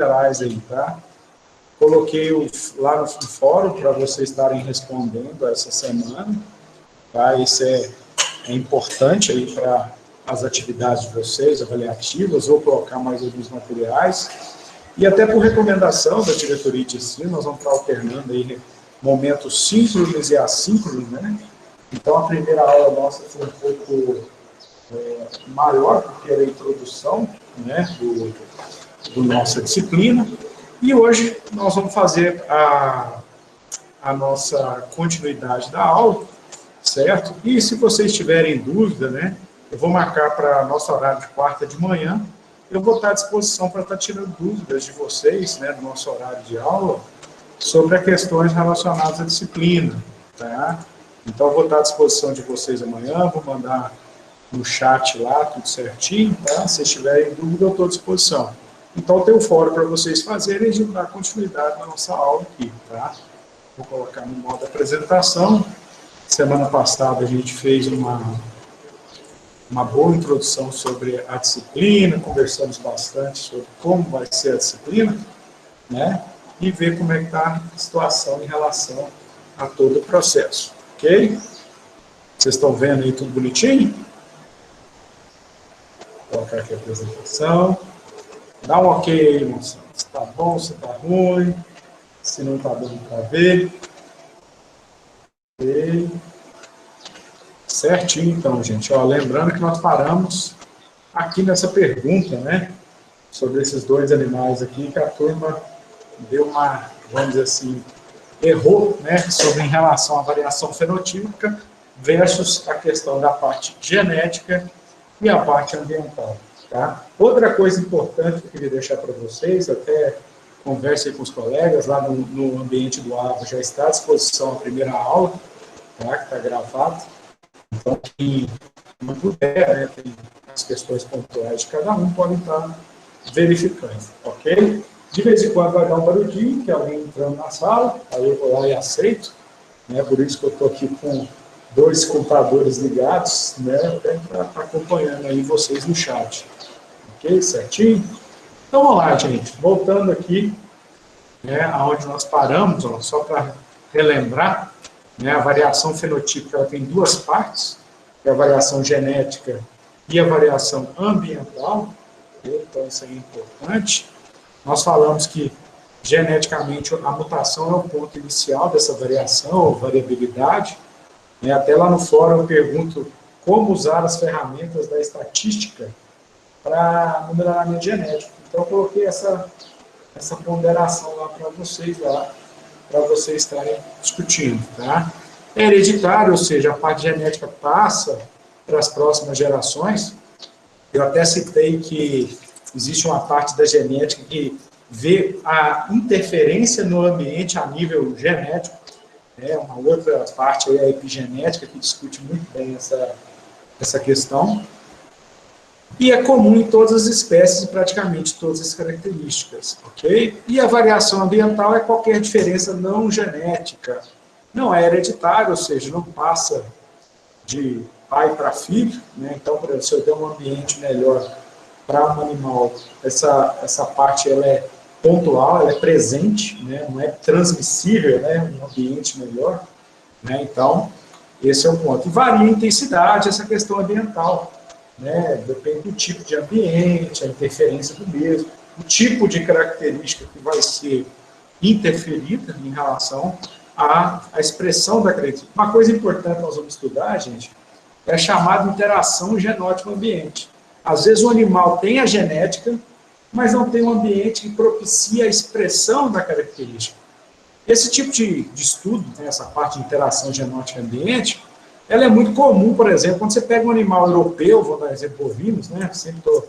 gerais aí, tá? Coloquei lá no fórum para vocês estarem respondendo essa semana, tá? Isso é importante aí para as atividades de vocês, avaliativas, vou colocar mais alguns materiais. E até por recomendação da diretoria de ensino, nós vamos estar alternando aí momentos síncronos e assíncronos, né? Então, a primeira aula nossa foi um pouco maior, porque era a introdução, né, do nossa disciplina. E hoje nós vamos fazer a nossa continuidade da aula, certo? E se vocês tiverem dúvida, né, eu vou marcar para nosso horário de quarta de manhã, eu vou estar à disposição para estar tirando dúvidas de vocês, né, do nosso horário de aula, sobre as questões relacionadas à disciplina, tá? Então, eu vou estar à disposição de vocês amanhã, vou mandar no chat lá, tudo certinho, tá? Se tiverem dúvida, eu estou à disposição. Então, tem um fórum para vocês fazerem e a gente dar continuidade na nossa aula aqui, tá? Vou colocar no modo apresentação. Semana passada a gente fez uma boa introdução sobre a disciplina, conversamos bastante sobre como vai ser a disciplina, né? E ver como é que está a situação em relação a todo o processo, ok? Vocês estão vendo aí tudo bonitinho? Vou colocar aqui a apresentação. Dá um ok aí, moção. Se está bom, se está ruim, se não está dando para ver. Ok. Certinho, então, gente. Ó, lembrando que nós paramos aqui nessa pergunta, né? Sobre esses dois animais aqui, que a turma deu uma, vamos dizer assim, errou, né? Sobre em relação à variação fenotípica versus a questão da parte genética e a parte ambiental, tá? Outra coisa importante que eu queria deixar para vocês, até conversem com os colegas, lá no ambiente do AVA já está à disposição a primeira aula, tá? Que está gravado. Então, quem não puder, né, tem as questões pontuais de cada um, podem estar verificando, ok? De vez em quando vai dar um barulhinho, que é alguém entrando na sala, aí eu vou lá e aceito, né? Por isso que eu estou aqui com 2 computadores ligados, né? Até para estar acompanhando aí vocês no chat. Ok? Certinho? Então, vamos lá, gente. Voltando aqui, né, aonde nós paramos, ó, só para relembrar, né, a variação fenotípica ela tem 2 partes, que é a variação genética e a variação ambiental. Então, isso aí é importante. Nós falamos que, geneticamente, a mutação é o ponto inicial dessa variação, ou variabilidade. Né? Até lá no fórum eu pergunto como usar as ferramentas da estatística para no melhoramento genético. Então, eu coloquei essa ponderação lá para vocês estarem discutindo, tá? É hereditário, ou seja, a parte genética passa para as próximas gerações. Eu até citei que existe uma parte da genética que vê a interferência no ambiente a nível genético, né? Uma outra parte aí é a epigenética, que discute muito bem essa questão. E é comum em todas as espécies, praticamente todas as características, ok? E a variação ambiental é qualquer diferença não genética. Não é hereditário, ou seja, não passa de pai para filho, né? Então, por exemplo, se eu der um ambiente melhor para um animal, essa parte ela é pontual, ela é presente, né? Não é transmissível, né? Um ambiente melhor, né? Então, esse é o ponto. E varia a intensidade, essa questão ambiental, né? Depende do tipo de ambiente, a interferência do mesmo, o tipo de característica que vai ser interferida em relação à expressão da característica. Uma coisa importante que nós vamos estudar, gente, é a chamada interação genótipo-ambiente. Às vezes o animal tem a genética, mas não tem um ambiente que propicia a expressão da característica. Esse tipo de estudo, né, essa parte de interação genótica-ambiente, ela é muito comum, por exemplo, quando você pega um animal europeu, vou dar exemplo bovinos, né, sempre estou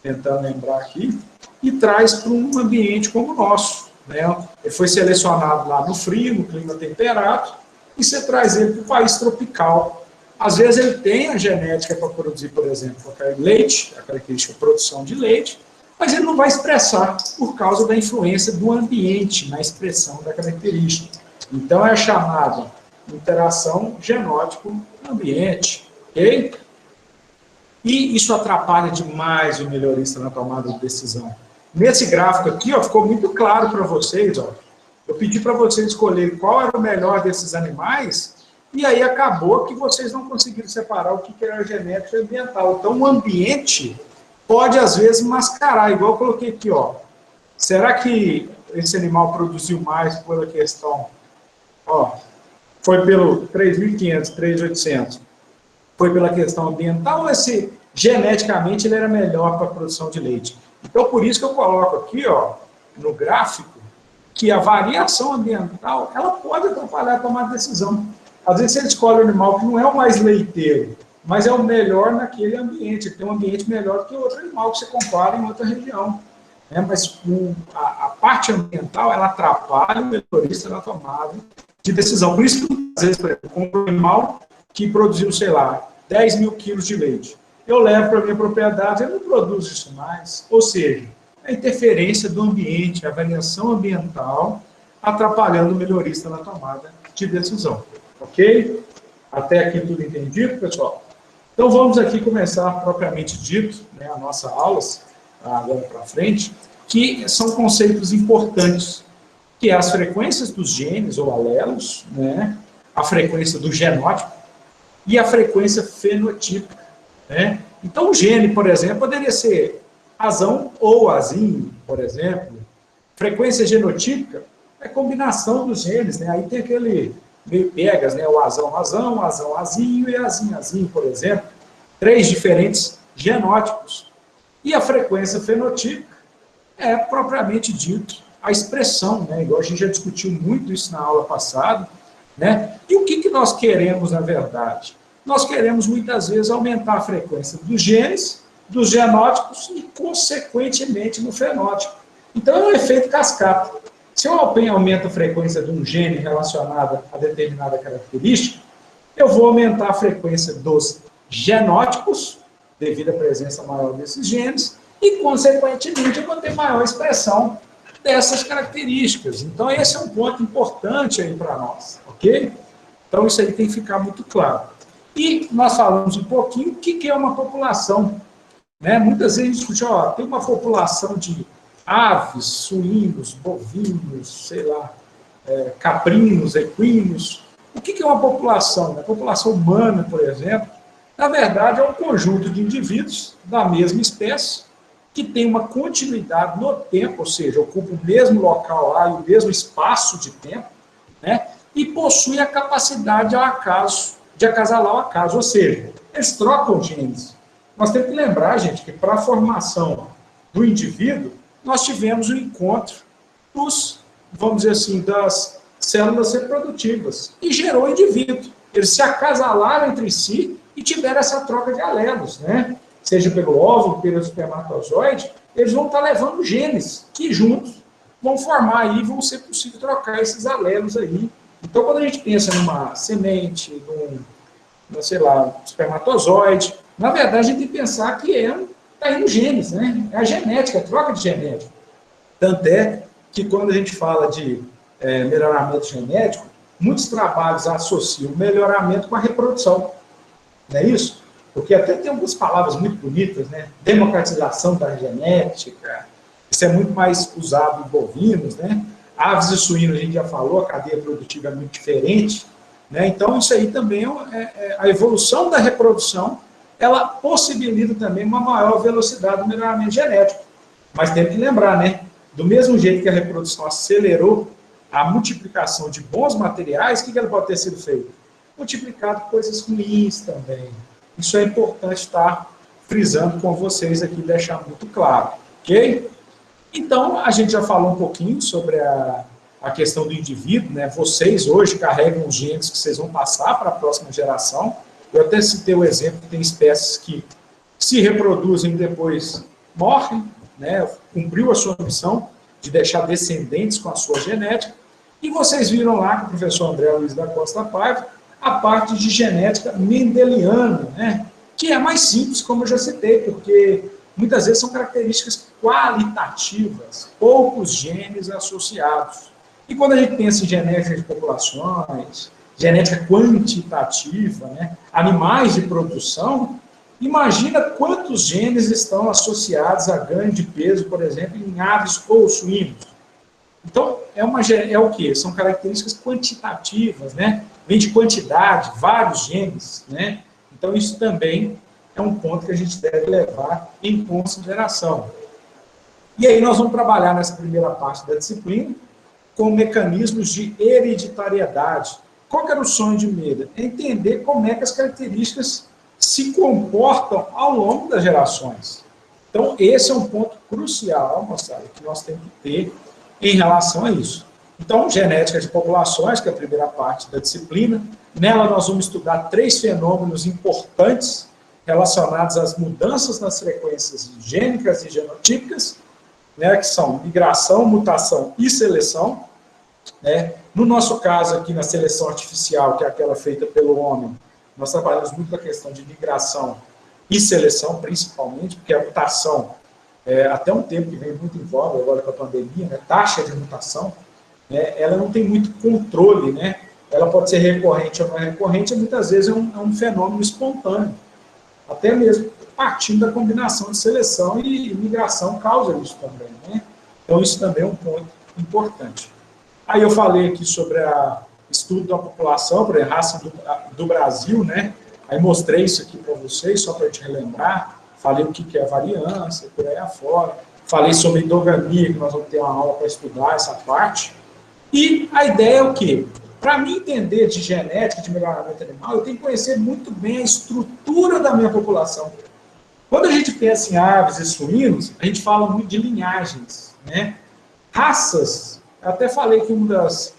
tentando lembrar aqui, e traz para um ambiente como o nosso. Né? Ele foi selecionado lá no frio, no clima temperado, e você traz ele para o país tropical. Às vezes ele tem a genética para produzir, por exemplo, leite, a característica de produção de leite, mas ele não vai expressar por causa da influência do ambiente na expressão da característica. Então é chamada interação genótipo-ambiente, ok? E isso atrapalha demais o melhorista na tomada de decisão. Nesse gráfico aqui, ó, ficou muito claro para vocês, ó. Eu pedi para vocês escolherem qual era o melhor desses animais, e aí acabou que vocês não conseguiram separar o que era genético e ambiental. Então, o ambiente pode, às vezes, mascarar, igual eu coloquei aqui, ó. Será que esse animal produziu mais pela questão, ó, foi pelo 3.500, 3.800, foi pela questão ambiental, ou esse, geneticamente, ele era melhor para a produção de leite? Então, por isso que eu coloco aqui, ó, no gráfico, que a variação ambiental, ela pode atrapalhar a tomada de decisão. Às vezes você escolhe um animal que não é o mais leiteiro, mas é o melhor naquele ambiente, tem um ambiente melhor do que outro animal que você compara em outra região. Mas a parte ambiental, ela atrapalha o motorista na tomada de decisão. Por isso que, às vezes, por exemplo, compro um animal que produziu, sei lá, 10.000 quilos de leite. Eu levo para a minha propriedade, ele não produz isso mais. Ou seja, a interferência do ambiente, a variação ambiental, atrapalhando o melhorista na tomada de decisão. Ok? Até aqui tudo entendido, pessoal? Então vamos aqui começar propriamente dito, né, a nossa aula, agora para frente, que são conceitos importantes, que é as frequências dos genes ou alelos, né, a frequência do genótipo e a frequência fenotípica. Né? Então o gene, por exemplo, poderia ser azão ou azinho, por exemplo. Frequência genotípica é combinação dos genes, né? Aí tem aquele meio pegas, né? O azão, azão, azão, azinho e azinho, azinho, por exemplo. 3 diferentes genótipos. E a frequência fenotípica é, propriamente dito, a expressão, né? Igual a gente já discutiu muito isso na aula passada, né? E o que nós queremos, na verdade? Nós queremos, muitas vezes, aumentar a frequência dos genes, dos genótipos e, consequentemente, no fenótipo. Então, é um efeito cascata. Se eu aumento a frequência de um gene relacionado a determinada característica, eu vou aumentar a frequência dos genótipos, devido à presença maior desses genes, e, consequentemente, eu vou ter maior expressão dessas características. Então, esse é um ponto importante aí para nós, ok? Então, isso aí tem que ficar muito claro. E nós falamos um pouquinho o que é uma população. Né? Muitas vezes a gente discute, ó, tem uma população de aves, suínos, bovinos, sei lá, caprinos, equinos. O que é uma população? A população humana, por exemplo, na verdade, é um conjunto de indivíduos da mesma espécie que tem uma continuidade no tempo, ou seja, ocupa o mesmo local lá e o mesmo espaço de tempo, né? E possui a capacidade ao acaso, de acasalar o acaso, ou seja, eles trocam genes. Nós temos que lembrar, gente, que para a formação do indivíduo, nós tivemos o encontro dos, vamos dizer assim, das células reprodutivas, e gerou o indivíduo. Eles se acasalaram entre si e tiveram essa troca de alelos, né? Seja pelo óvulo, pelo espermatozoide, eles vão estar levando genes que juntos vão formar aí, vão ser possível trocar esses alelos aí. Então, quando a gente pensa numa semente, sei lá, espermatozoide, na verdade, a gente tem que pensar que está indo genes, né? É a genética, a troca de genética. Tanto é que quando a gente fala de melhoramento genético, muitos trabalhos associam o melhoramento com a reprodução. Não é isso? Porque até tem algumas palavras muito bonitas, né? Democratização da genética, isso é muito mais usado em bovinos, né? Aves e suínos, a gente já falou, a cadeia produtiva é muito diferente, né? Então, isso aí também a evolução da reprodução, ela possibilita também uma maior velocidade do melhoramento genético. Mas tem que lembrar, né? Do mesmo jeito que a reprodução acelerou a multiplicação de bons materiais, o que ela pode ter sido feito? Multiplicado coisas ruins também. Isso é importante estar frisando com vocês aqui, deixar muito claro, ok? Então, a gente já falou um pouquinho sobre a questão do indivíduo, né? Vocês hoje carregam os genes que vocês vão passar para a próxima geração. Eu até citei o exemplo que tem espécies que se reproduzem e depois morrem, né? Cumpriu a sua missão de deixar descendentes com a sua genética. E vocês viram lá com o professor André Luiz da Costa Paiva a parte de genética mendeliana, né? Que é mais simples, como eu já citei, porque muitas vezes são características qualitativas, poucos genes associados. E quando a gente pensa em genética de populações, genética quantitativa, né? Animais de produção, Imagina quantos genes estão associados a ganho de peso, por exemplo, em aves ou suínos. Então, é o quê? São características quantitativas, né? Vem de quantidade, vários genes, né? Então, isso também é um ponto que a gente deve levar em consideração. E aí nós vamos trabalhar nessa primeira parte da disciplina com mecanismos de hereditariedade. Qual que era o sonho de Miller? É entender como é que as características se comportam ao longo das gerações. Então, esse é um ponto crucial, moçada, que nós temos que ter em relação a isso. Então, genética de populações, que é a primeira parte da disciplina, nela nós vamos estudar 3 fenômenos importantes relacionados às mudanças nas frequências gênicas e genotípicas, né, que são migração, mutação e seleção. Né? No nosso caso aqui, na seleção artificial, que é aquela feita pelo homem, nós trabalhamos muito com a questão de migração e seleção, principalmente, porque a mutação, até um tempo que vem muito em voga, agora com a pandemia, né, taxa de mutação, né, ela não tem muito controle, né? Ela pode ser recorrente ou não recorrente, e muitas vezes é um fenômeno espontâneo, até mesmo partindo da combinação de seleção e migração causa isso também, né? Então, isso também é um ponto importante. Aí eu falei aqui sobre o estudo da população, por exemplo, raça do Brasil, né? Aí mostrei isso aqui para vocês, só para te relembrar. Falei o que é a variância, por aí afora. Falei sobre endogamia, que nós vamos ter uma aula para estudar essa parte. E a ideia é o quê? Para mim entender de genética, de melhoramento animal, eu tenho que conhecer muito bem a estrutura da minha população. Quando a gente pensa em aves e suínos, a gente fala muito de linhagens, né? Raças, eu até falei que um das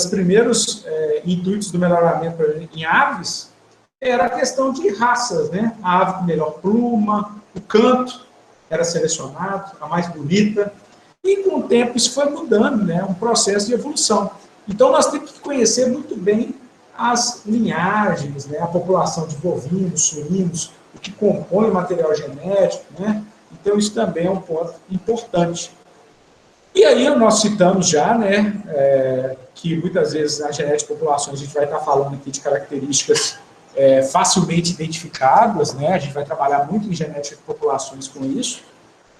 primeiros intuitos do melhoramento em aves era a questão de raças, né? A ave com melhor pluma, o canto era selecionado, a mais bonita, e com o tempo isso foi mudando, né? Um processo de evolução. Então nós temos que conhecer muito bem as linhagens, né? A população de bovinos, suínos, o que compõe o material genético, né? Então isso também é um ponto importante. E aí nós citamos já, né, que muitas vezes na genética de populações a gente vai estar falando aqui de características facilmente identificadas, né? A gente vai trabalhar muito em genética de populações com isso,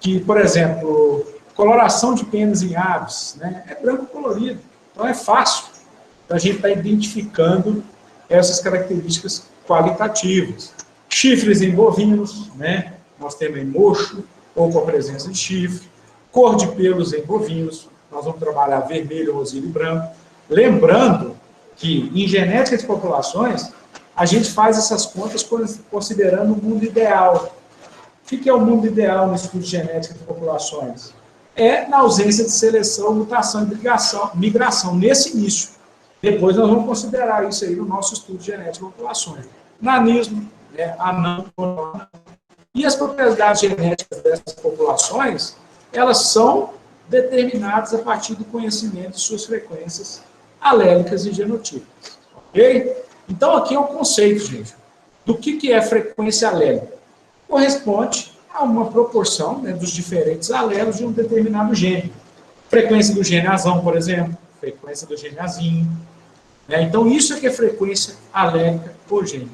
que, por exemplo, coloração de penas em aves, né? É branco colorido, então é fácil. Então a gente está identificando essas características qualitativas. Chifres em bovinos, né? Nós temos em mocho, ou com a presença de chifre. Cor de pelos em bovinos, nós vamos trabalhar vermelho, rosilho e branco. Lembrando que em genética de populações, a gente faz essas contas considerando o mundo ideal. O que é o mundo ideal no estudo de genética de populações? É na ausência de seleção, mutação e migração, nesse início. Depois nós vamos considerar isso aí no nosso estudo de genética de populações. Nanismo, anão, e as propriedades genéticas dessas populações, elas são determinadas a partir do conhecimento de suas frequências alélicas e genotípicas. Ok? Então, aqui é o conceito, gente, do que é frequência alélica. Corresponde a uma proporção, né, dos diferentes alelos de um determinado gene. Frequência do gene azão, por exemplo, frequência do gene azinho. Né? Então, isso é que é frequência alélica por gene.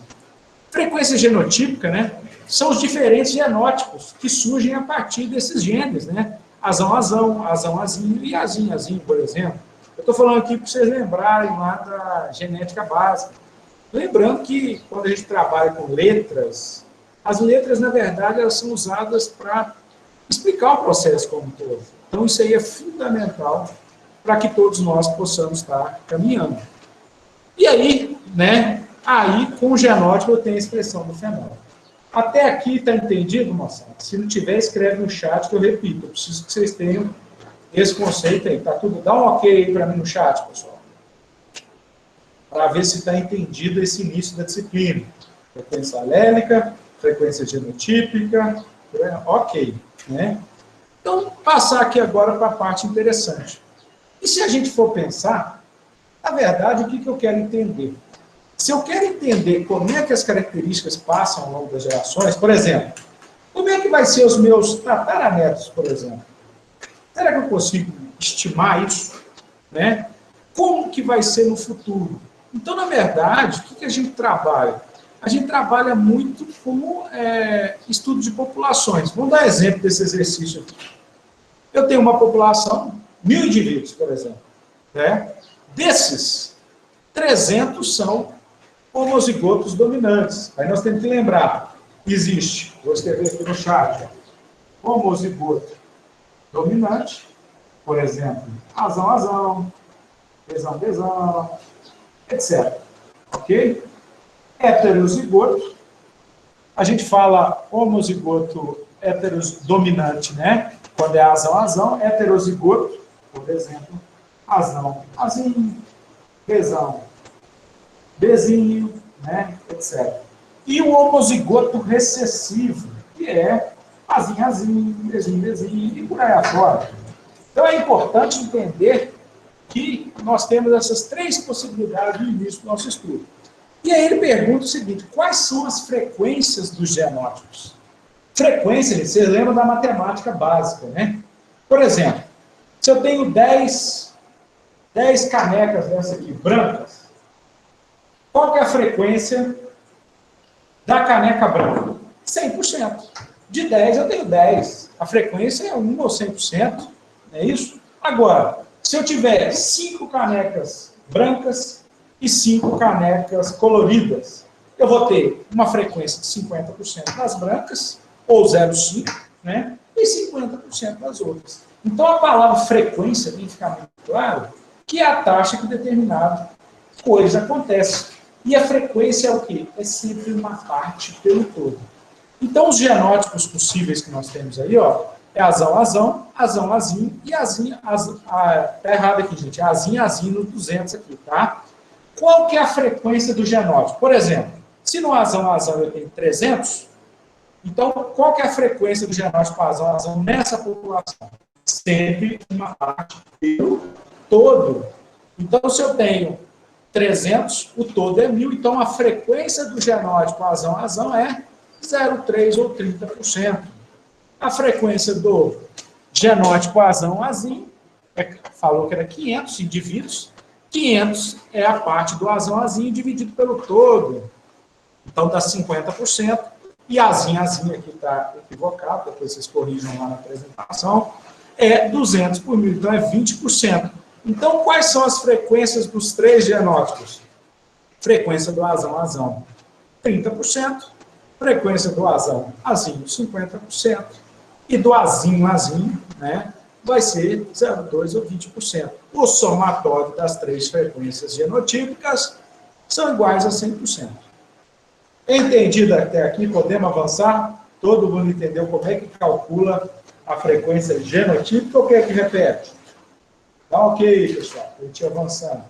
Frequência genotípica, né, são os diferentes genótipos que surgem a partir desses genes, né? Azão-azão, azão-azinho e azinho-azinho, por exemplo. Eu estou falando aqui para vocês lembrarem lá da genética básica. Lembrando que quando a gente trabalha com letras, as letras, na verdade, elas são usadas para explicar o processo como um todo. Então, isso aí é fundamental para que todos nós possamos estar caminhando. E aí, né, com o genótipo, eu tenho a expressão do fenótipo. Até aqui está entendido, moçada? Se não tiver, escreve no chat que eu repito. Eu preciso que vocês tenham esse conceito aí. Tá tudo? Dá um ok aí para mim no chat, pessoal. Para ver se está entendido esse início da disciplina. Frequência alélica, frequência genotípica, ok. Né? Então, passar aqui agora para a parte interessante. E se a gente for pensar, na verdade, o que eu quero entender? Se eu quero entender como é que as características passam ao longo das gerações, por exemplo, como é que vai ser os meus tataranetos, por exemplo? Será que eu consigo estimar isso? Né? Como que vai ser no futuro? Então, na verdade, o que a gente trabalha? a gente trabalha muito com estudo de populações. Vamos dar exemplo desse exercício aqui. Eu tenho uma população, 1.000 indivíduos, por exemplo. Né? Desses, 300 são homozigotos dominantes. Aí nós temos que lembrar, existe, vou escrever aqui no chat, homozigoto dominante, por exemplo, azão, bezão, etc. Ok? Heterozigoto, a gente fala homozigoto heterodominante, né? Quando é azão, heterozigoto, por exemplo, azinho, bezinho, né? Etc. E o homozigoto recessivo, que é azinho, bezinho, e por aí afora. Então é importante entender que nós temos essas 3 possibilidades no início do nosso estudo. E aí ele pergunta o seguinte, quais são as frequências dos genótipos? Frequência, vocês lembram da matemática básica, né? Por exemplo, se eu tenho 10 canecas dessa aqui, brancas, qual que é a frequência da caneca branca? 100%. De 10 eu tenho 10. A frequência é 1 ou 100%, não é isso? Agora, se eu tiver 5 canecas brancas e 5 canecas coloridas, eu vou ter uma frequência de 50% das brancas, ou 0,5, né? E 50% das outras. Então, a palavra frequência tem que ficar muito claro que é a taxa que determinada coisa acontece. E a frequência é o quê? É sempre uma parte pelo todo. Então, os genótipos possíveis que nós temos aí, ó, é azinho e azinho, tá errado aqui, gente, azinho no 200 aqui, tá? Qual que é a frequência do genótipo? Por exemplo, se no azão eu tenho 300, então qual que é a frequência do genótipo azão nessa população? Sempre uma parte pelo todo. Então, se eu tenho 300, o todo é 1.000, então a frequência do genótipo azão é 0,3 ou 30%. A frequência do genótipo azinho, falou que era 500 indivíduos, 500 é a parte do azinho dividido pelo todo. Então dá 50%, e azinho aqui está equivocado, depois vocês corrijam lá na apresentação, é 200 por 1.000, então é 20%. Então, quais são as frequências dos 3 genótipos? Frequência do azão, 30%. Frequência do azinho, 50%. E do azinho, né, vai ser 0,2 ou 20%. O somatório das 3 frequências genotípicas são iguais a 100%. Entendido até aqui? Podemos avançar? Todo mundo entendeu como é que calcula a frequência genotípica ou quer que repete? Tá ok, pessoal, a gente avançando.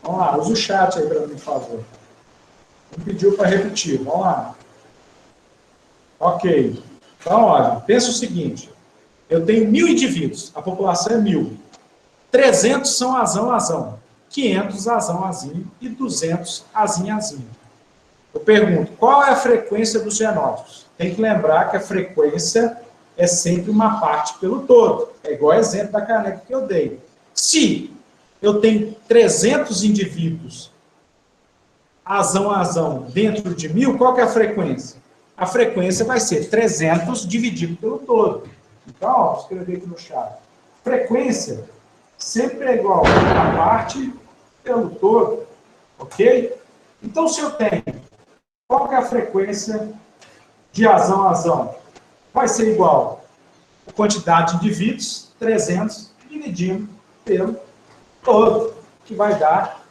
Vamos lá, usa o chat aí para mim, por favor. Me pediu para repetir, vamos lá. Ok. Então, olha, pensa o seguinte, eu tenho 1.000 indivíduos, a população é 1.000. 300 são azão, 500 azinho e 200 azinho. Eu pergunto, qual é a frequência dos genótipos? Tem que lembrar que a frequência é sempre uma parte pelo todo. É igual ao exemplo da caneca que eu dei. Se eu tenho 300 indivíduos azão dentro de 1.000, qual que é a frequência? A frequência vai ser 300 dividido pelo todo. Então, ó, vou escrever aqui no chat. Frequência sempre é igual a parte pelo todo. Ok? Então, se eu tenho, qual que é a frequência de azão? Vai ser igual a quantidade de indivíduos, 300, dividido pelo todo, que vai dar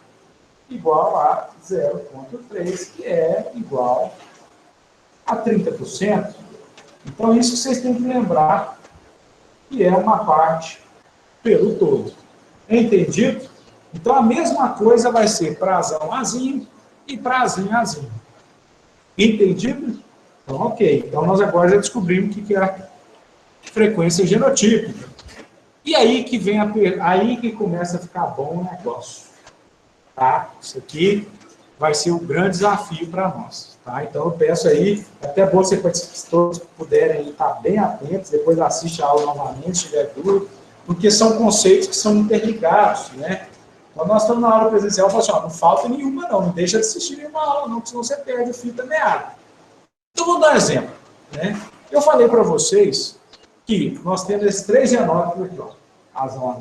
igual a 0,3, que é igual a 30%. Então, isso que vocês têm que lembrar, que é uma parte pelo todo. Entendido? Então, a mesma coisa vai ser para azinho e para azinho. Entendido? Então, ok. Então, nós agora já descobrimos o que é a frequência genotípica. E aí que vem aí que começa a ficar bom o negócio. Tá? Isso aqui vai ser um grande desafio para nós. Tá? Então, eu peço aí, até bom se todos puderem estar bem atentos, depois assiste a aula novamente, se tiver dúvida, porque são conceitos que são interligados, né? Quando nós estamos na aula presencial, eu falo assim, ó, não falta nenhuma não deixa de assistir nenhuma aula não, porque senão você perde o fio da meada. Então, vou dar um exemplo. Né? Eu falei para vocês que nós temos esses 3 genótipos aqui, ó. Azão,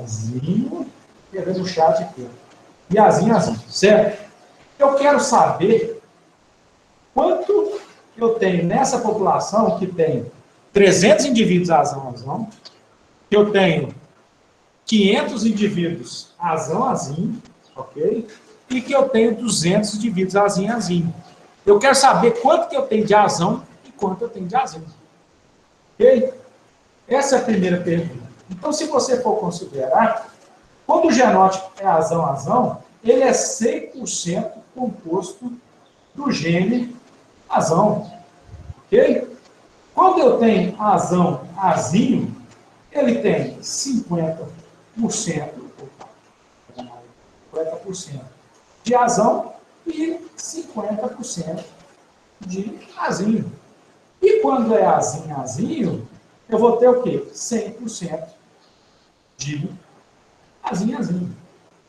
azinho, e às vezes o chat aqui, ó. E azinho, certo? Eu quero saber quanto eu tenho nessa população que tem 300 indivíduos azão, que eu tenho 500 indivíduos azinho, ok? E que eu tenho 200 indivíduos azinho. Eu quero saber quanto que eu tenho de azão e quanto eu tenho de azinho. Ok? Essa é a primeira pergunta. Então, se você for considerar, quando o genótipo é azão, ele é 100% composto do gene azão. Ok? Quando eu tenho azinho, ele tem 50% de azão e 50% de azinho. E quando é azinho, eu vou ter o quê? 100% de azinho.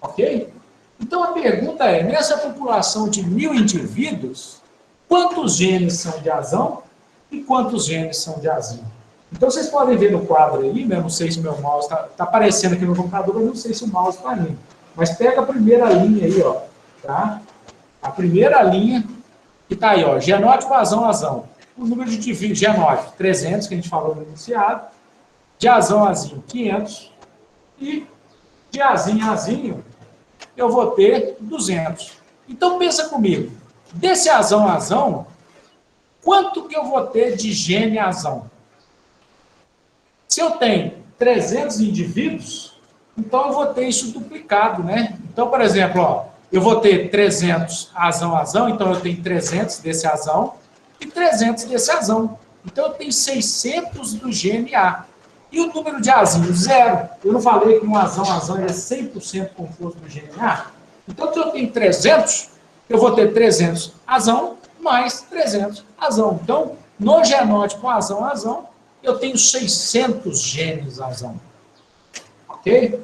Ok? Então a pergunta é, nessa população de 1000 indivíduos, quantos genes são de azão e quantos genes são de azinho? Então vocês podem ver no quadro aí, né? Não sei se meu mouse está aparecendo aqui no computador, eu não sei se o mouse está indo. Mas pega a primeira linha aí, ó, tá? A primeira linha que está aí, ó, genótipo azão. O número de indivíduos, genótipo, 300, que a gente falou no iniciado, de azinho, 500, e de azinho, eu vou ter 200. Então, pensa comigo, desse azão, quanto que eu vou ter de gene azão? Se eu tenho 300 indivíduos, então eu vou ter isso duplicado, né? Então, por exemplo, ó, eu vou ter 300 azão, então eu tenho 300 desse azão e 300 desse azão. Então, eu tenho 600 do gene A. E o número de azinho? 0. Eu não falei que um azão é 100% composto do gene A? Então, se eu tenho 300, eu vou ter 300 azão mais 300 azão. Então, no genótipo azão, eu tenho 600 genes azão. Ok?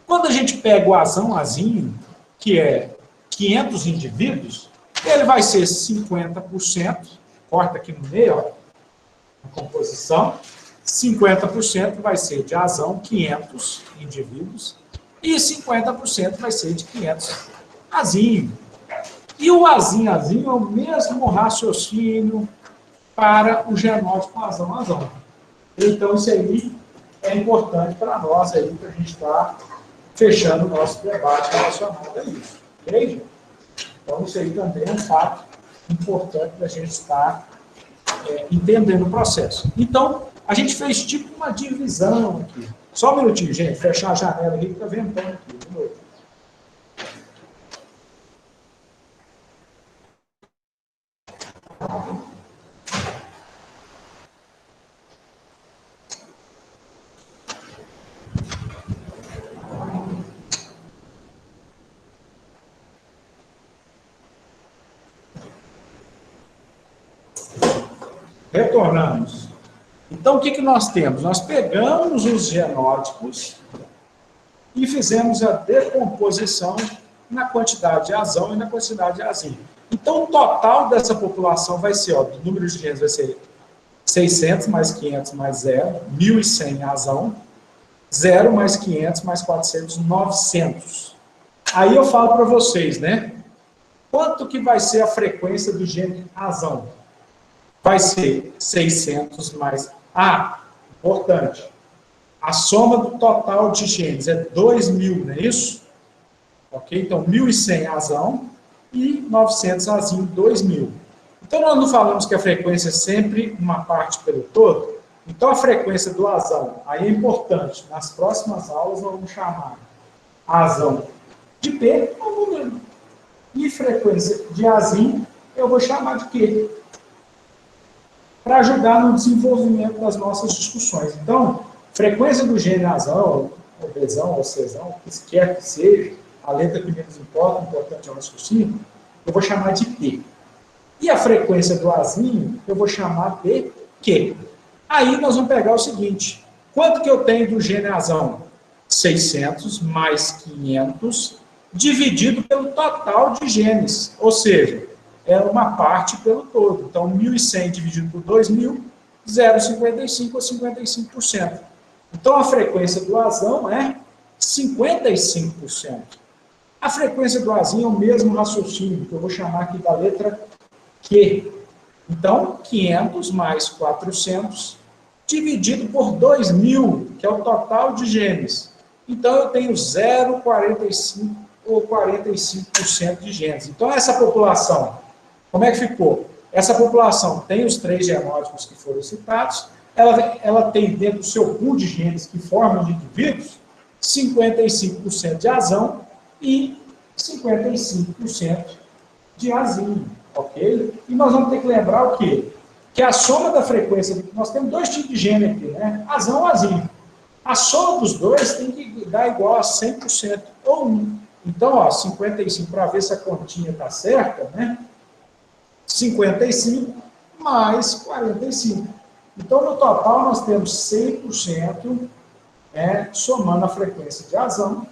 Quando a gente pega o azinho, que é 500 indivíduos, ele vai ser 50%, corta aqui no meio, ó, a composição, 50% vai ser de azão, 500 indivíduos, e 50% vai ser de 500 azinho. E o azinho é o mesmo raciocínio para o genótipo azão. Então, isso aí é importante para nós, aí, para a gente estar fechando o nosso debate relacionado a isso. Ok? Então, isso aí também é um fato importante para a gente estar entendendo o processo. Então, a gente fez tipo uma divisão aqui. Só um minutinho, gente, fechar a janela aqui, que está ventando aqui, de novo. Retornamos. Então, o que nós temos? Nós pegamos os genótipos e fizemos a decomposição na quantidade de azão e na quantidade de azinho. Então, o total dessa população vai ser, ó, do número de genes vai ser 600 mais 500 mais 0, 1.100 azão, 0 mais 500 mais 400, 900. Aí eu falo para vocês, né? Quanto que vai ser a frequência do gene azão? Vai ser 600 mais... Ah, importante. A soma do total de genes é 2.000, não é isso? Ok? Então, 1.100 azão e 900 azinho, 2.000. Então, nós não falamos que a frequência é sempre uma parte pelo todo? Então, a frequência do azão, aí é importante. Nas próximas aulas, nós vamos chamar azão de P, é um número. E frequência de azinho, eu vou chamar de Q, para ajudar no desenvolvimento das nossas discussões. Então, frequência do gene azão, ou Bzão, ou Czão, o que quer que seja, a letra que menos importa, o importante é o raciocínio, eu vou chamar de P. E a frequência do azinho, eu vou chamar de Q. Aí nós vamos pegar o seguinte, quanto que eu tenho do gene azão? 600 mais 500 dividido pelo total de genes, ou seja, é uma parte pelo todo. Então, 1.100 dividido por 2.000, 0,55 ou 55%. Então, a frequência do Azão é 55%. A frequência do Azinho é o mesmo raciocínio, que eu vou chamar aqui da letra Q. Então, 500 mais 400 dividido por 2.000, que é o total de genes. Então, eu tenho 0,45 ou 45% de genes. Então, essa população, como é que ficou? Essa população tem os 3 genótipos que foram citados, ela tem dentro do seu pool de genes que formam os indivíduos 55% de Azão e 55% de Azinho, ok? E nós vamos ter que lembrar o quê? Que a soma da frequência, nós temos 2 tipos de gene aqui, né? Azão e Azinho. A soma dos dois tem que dar igual a 100% ou 1. Então, ó, 55, para ver se a continha está certa, né? 55 mais 45. Então, no total, nós temos 100%, somando a frequência de Azão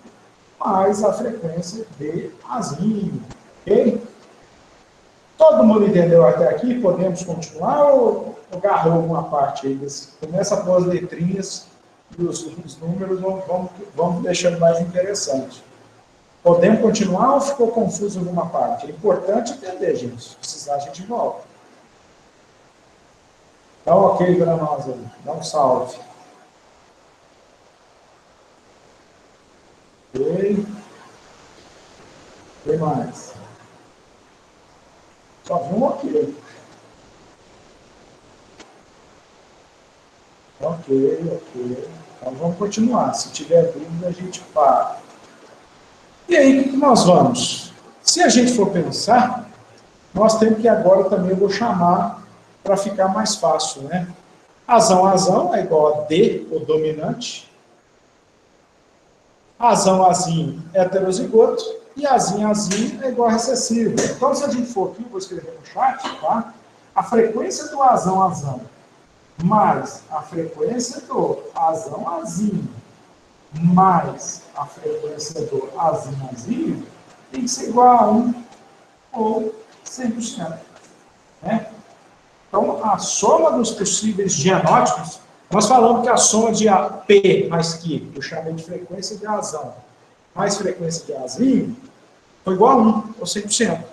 mais a frequência de Azinho. Ok? Todo mundo entendeu até aqui? Podemos continuar ou agarrou alguma parte aí? Começa por as letrinhas e os números vamos deixando mais interessante. Podemos continuar ou ficou confuso alguma parte? É importante entender, gente. Se precisar, a gente volta. Então, ok para nós aí. Dá um salve. Ok. O que mais? Só vi um ok. Ok. Então, vamos continuar. Se tiver dúvida, a gente para. E aí, o que nós vamos? Se a gente for pensar, nós temos que agora também, eu vou chamar para ficar mais fácil, né? Azão é igual a D, o dominante. Azinho, heterozigoto. E Azinho é igual a recessivo. Então, se a gente for aqui, eu vou escrever no chat, tá? A frequência do Azão mais a frequência do Azinho mais a frequência do Azinho tem que ser igual a 1 ou 100%. Né? Então, a soma dos possíveis genótipos, nós falamos que a soma de P mais Q, que eu chamei de frequência de Azão, mais frequência de Azinho, foi igual a 1 ou 100%.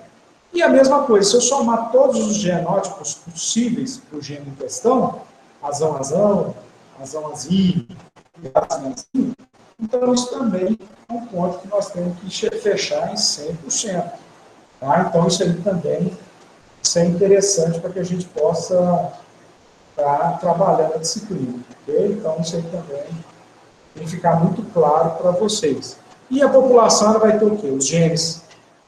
E a mesma coisa, se eu somar todos os genótipos possíveis para o gene em questão, Azinho, então isso também é um ponto que nós temos que fechar em 100%. Tá? Então isso aí também é interessante para que a gente possa estar trabalhando a disciplina. Okay? Então isso aí também tem que ficar muito claro para vocês. E a população ela vai ter o quê? Os genes,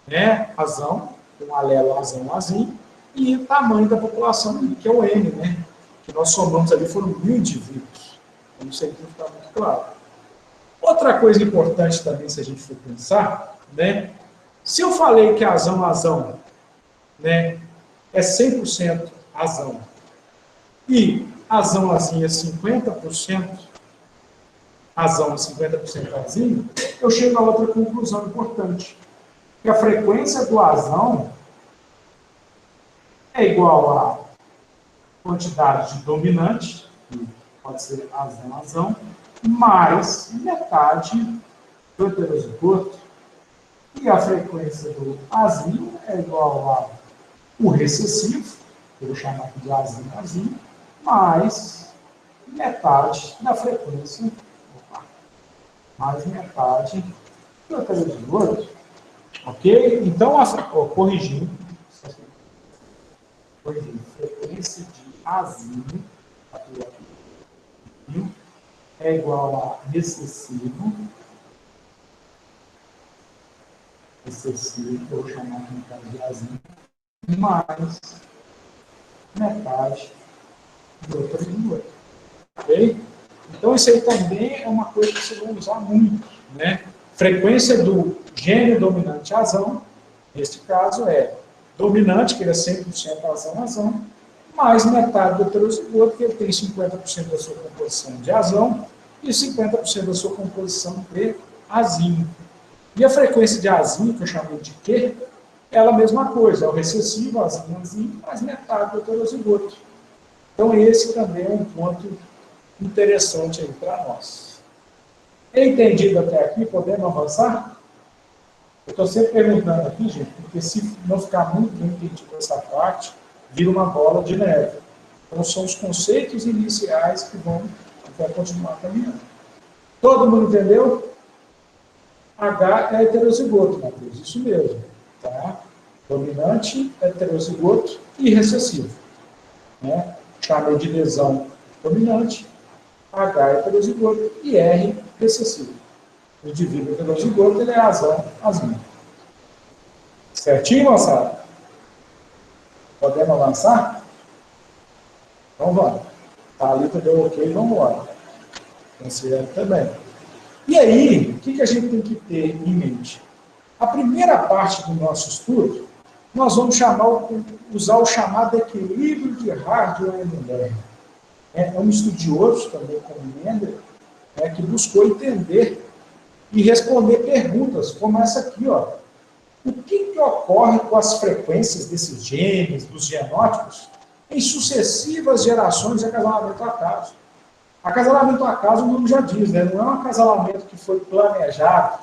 né? Azão, um alelo Azinho, e o tamanho da população, que é o N, né? Que nós somamos ali, foram 1.000 indivíduos. Então isso aí tem que ficar muito claro. Outra coisa importante também, se a gente for pensar, né? Se eu falei que Azão, né, é 100% Azão, e Azinho é 50%, Azão é 50% Azinho, eu chego a outra conclusão importante, que a frequência do Azão é igual à quantidade de dominante, que pode ser Azão, mais metade do heterozigoto, e a frequência do Azinho é igual ao recessivo, que eu vou chamar aqui de Azinho, mais metade da frequência, mais metade do heterozigoto. Ok? Então, corrigindo, frequência de Azinho é igual a recessivo, eu vou chamar aqui no caso de Azinho, mais metade do heterozigoto. Ok? Então, isso aí também é uma coisa que vocês vão usar muito, né? Frequência do gene dominante Azão, neste caso é dominante, que ele é 100% Azão, mais metade do heterozigoto, que ele tem 50% da sua composição de Azão, e 50% da sua composição de azinho. E a frequência de azinho, que eu chamei de Q, ela é a mesma coisa, é o recessivo, azinho, mais metade do heterozigoto. Então, esse também é um ponto interessante aí para nós. Entendido até aqui? Podemos avançar? Eu estou sempre perguntando aqui, gente, porque se não ficar muito bem entendido essa parte, vira uma bola de neve. Então, são os conceitos iniciais que vão continuar caminhando. Todo mundo entendeu? H é heterozigoto, Matheus, isso mesmo. Tá? Dominante, heterozigoto e recessivo. Né? Chamei de lesão dominante, H é heterozigoto e R recessivo. O indivíduo heterozigoto, ele é azinho. Certinho, moçada? Podemos avançar? Então vamos. Thalita deu ok, vamos embora. Considero também. E aí, o que a gente tem que ter em mente? A primeira parte do nosso estudo, nós vamos usar o chamado equilíbrio de Hardy-Weinberg. É um estudioso, também como Mendel, que buscou entender e responder perguntas como essa aqui, ó. O que ocorre com as frequências desses genes, dos genótipos, em sucessivas gerações de acasalamento a acaso? Acasalamento a acaso, o nome já diz, né? Não é um acasalamento que foi planejado.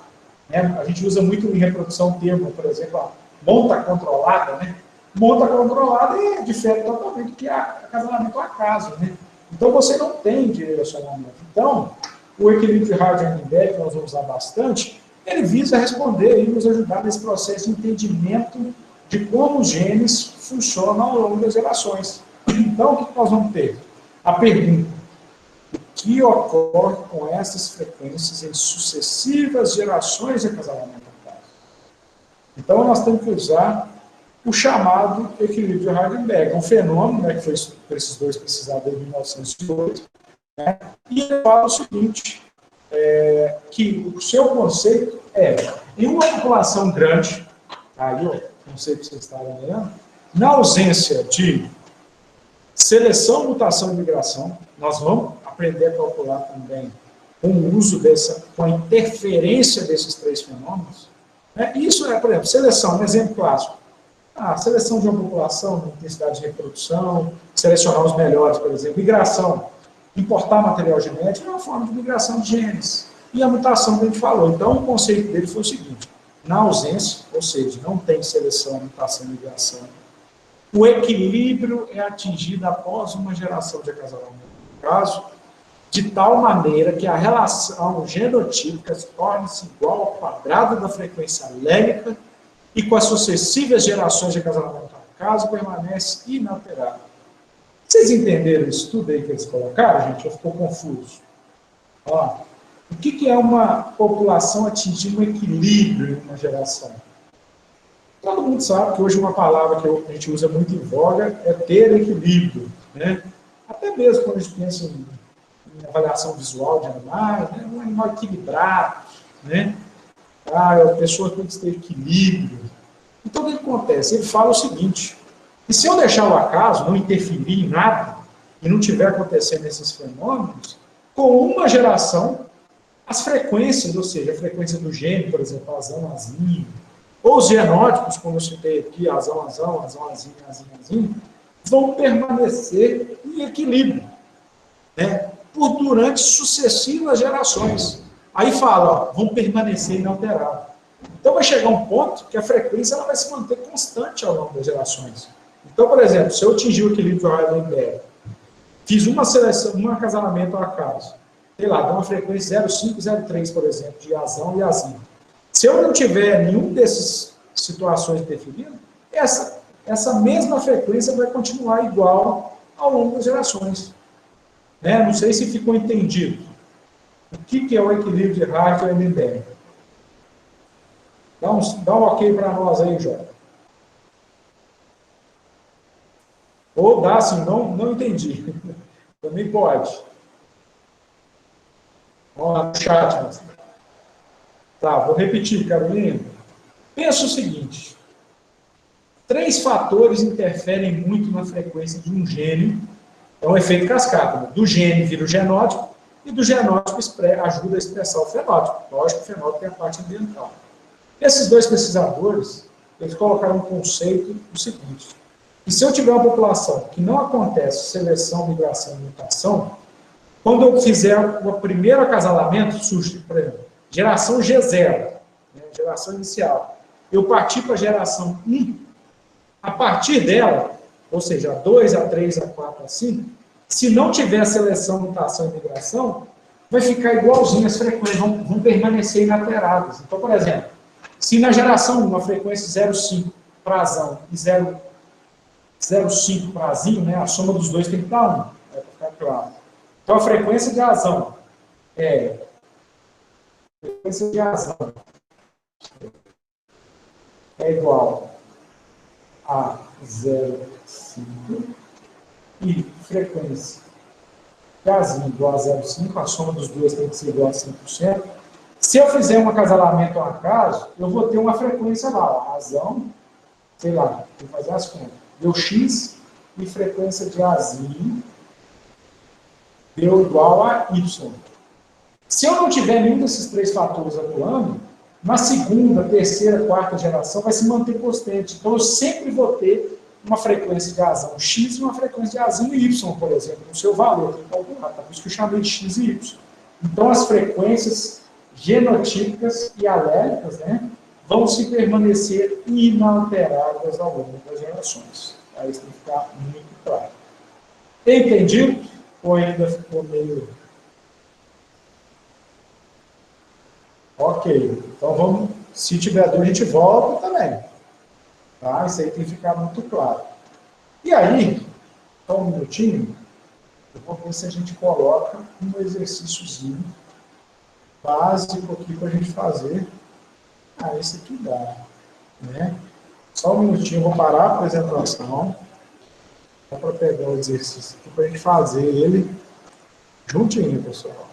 Né? A gente usa muito em reprodução o termo, por exemplo, a monta controlada. Né? Monta controlada difere totalmente do que acasalamento a acaso. Né? Então, você não tem direcionamento. Então, o equilíbrio de Hardy-Weinberg, que nós vamos usar bastante, ele visa responder e nos ajudar nesse processo de entendimento de como os genes funcionam ao longo das gerações. Então, o que nós vamos ter? A pergunta: o que ocorre com essas frequências em sucessivas gerações de acasalamento a acaso? Então, nós temos que usar o chamado equilíbrio de Hardy-Weinberg, um fenômeno, né, que foi por esses dois pesquisadores em 1908, né, e ele fala o seguinte, que o seu conceito é, em uma população grande, aí o conceito que vocês estavam olhando, na ausência de seleção, mutação e migração, nós vamos aprender a calcular também com o uso com a interferência desses três fenômenos. Né? Isso é, por exemplo, seleção, um exemplo clássico. A seleção de uma população, intensidade de reprodução, selecionar os melhores, por exemplo. Migração, importar material genético é uma forma de migração de genes. E a mutação que a gente falou. Então, o conceito dele foi o seguinte: na ausência, ou seja, não tem seleção, mutação e migração, o equilíbrio é atingido após uma geração de acasalamento. No caso, de tal maneira que a relação genotípica torne-se igual ao quadrado da frequência lélica e com as sucessivas gerações de acasalamento a acaso permanece inalterado. Vocês entenderam isso tudo aí que eles colocaram, gente? Eu ficou confuso. Ó, o que é uma população atingir um equilíbrio em uma geração? Todo mundo sabe que hoje uma palavra que a gente usa muito em voga é ter equilíbrio. Né? Até mesmo quando a gente pensa em avaliação visual de animais, né? Um animal equilibrado, né? A pessoa tem que ter equilíbrio. Então, o que acontece? Ele fala o seguinte: e se eu deixar o acaso, não interferir em nada, e não tiver acontecendo esses fenômenos, com uma geração, as frequências, ou seja, a frequência do gene, por exemplo, azão, azinho, ou os genótipos, como eu citei aqui, azão, azão, azão, azinho, azinho, azinho, vão permanecer em equilíbrio, né? Durante sucessivas gerações. Aí fala, ó, vão permanecer inalterados. Então vai chegar um ponto que a frequência ela vai se manter constante ao longo das gerações. Então, por exemplo, se eu atingir o equilíbrio de Hardy-Weinberg, fiz uma seleção, um acasalamento ao acaso, sei lá, dá uma frequência 0,5, 0,3, por exemplo, de azão e azinho. Se eu não tiver nenhum dessas situações interferindo, essa mesma frequência vai continuar igual ao longo das gerações. Né? Não sei se ficou entendido. O que é o equilíbrio de Hardy-Weinberg? Dá um ok para nós aí, Jó. Ou dá assim, não entendi. Também pode. Vamos lá no chat. Mas... Tá, vou repetir, Carolina. Pensa o seguinte: 3 fatores interferem muito na frequência de um gene. É um efeito cascata. Né? Do gene vira o genótipo, e do genótipo ajuda a expressar o fenótipo. Lógico que o fenótipo é a parte ambiental. Esses dois pesquisadores, eles colocaram um conceito do seguinte, que se eu tiver uma população que não acontece seleção, migração e mutação, quando eu fizer o primeiro acasalamento, surge, por exemplo, geração G0, né, geração inicial, eu partir para a geração 1, a partir dela, ou seja, a 2, a 3, a 4, a 5, se não tiver seleção, mutação e migração, vai ficar igualzinho, as frequências vão permanecer inalteradas. Então, por exemplo, se na geração 1 a frequência 0,5 prazão e 0,5 prazinho, né, a soma dos dois tem que dar 1, para ficar claro. Então, a frequência de azão é igual a 0,5 e frequência de azinho igual a 0,5, a soma dos dois tem que ser igual a 5%. Se eu fizer um acasalamento ao acaso, eu vou ter uma frequência lá, azão, sei lá, vou fazer as contas, deu x e frequência de azinho deu igual a y. Se eu não tiver nenhum desses três fatores atuando, na segunda, terceira, quarta geração vai se manter constante. Então, eu sempre vou ter uma frequência de azão x e uma frequência de azinho y, por exemplo, no seu valor. Tem que calcular, tá? Por isso que eu chamei de x e y. Então, as frequências genotípicas e alélicas, né, vão se permanecer inalteradas ao longo das gerações. Aí isso tem que ficar muito claro. Entendido? Ou ainda ficou meio... Ok, então vamos, se tiver dúvida, a gente volta também. Tá? Isso aí tem que ficar muito claro. E aí, só um minutinho, eu vou ver se a gente coloca um exercíciozinho básico aqui para a gente fazer. Ah, esse aqui dá. Né? Só um minutinho, eu vou parar a apresentação. Só para pegar o exercício aqui para a gente fazer ele juntinho, pessoal.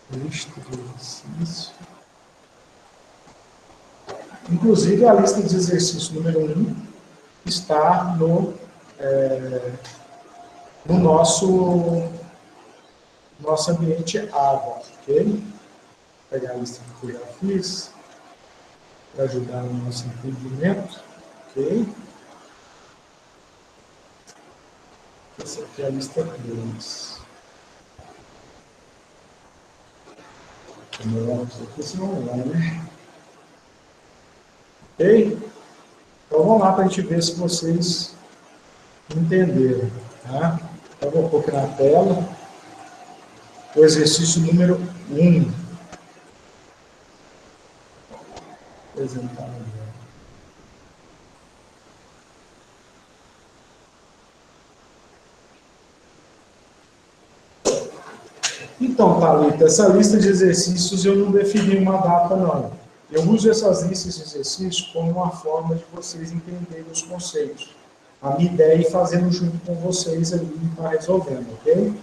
Lista de exercício. Inclusive, a lista de exercício número 1 está no nosso ambiente ABA, ok? Vou pegar a lista que eu já fiz, para ajudar no nosso entendimento, ok? Essa aqui é a lista 2. Aqui se não vai, né? Ok? Então vamos lá para a gente ver se vocês entenderam. Tá? Então vou pôr aqui na tela o exercício número 1. Apresentar agora. Então, Thalita, essa lista de exercícios eu não defini uma data, não. Eu uso essas listas de exercícios como uma forma de vocês entenderem os conceitos. A minha ideia é ir fazendo junto com vocês ali e estar resolvendo, ok?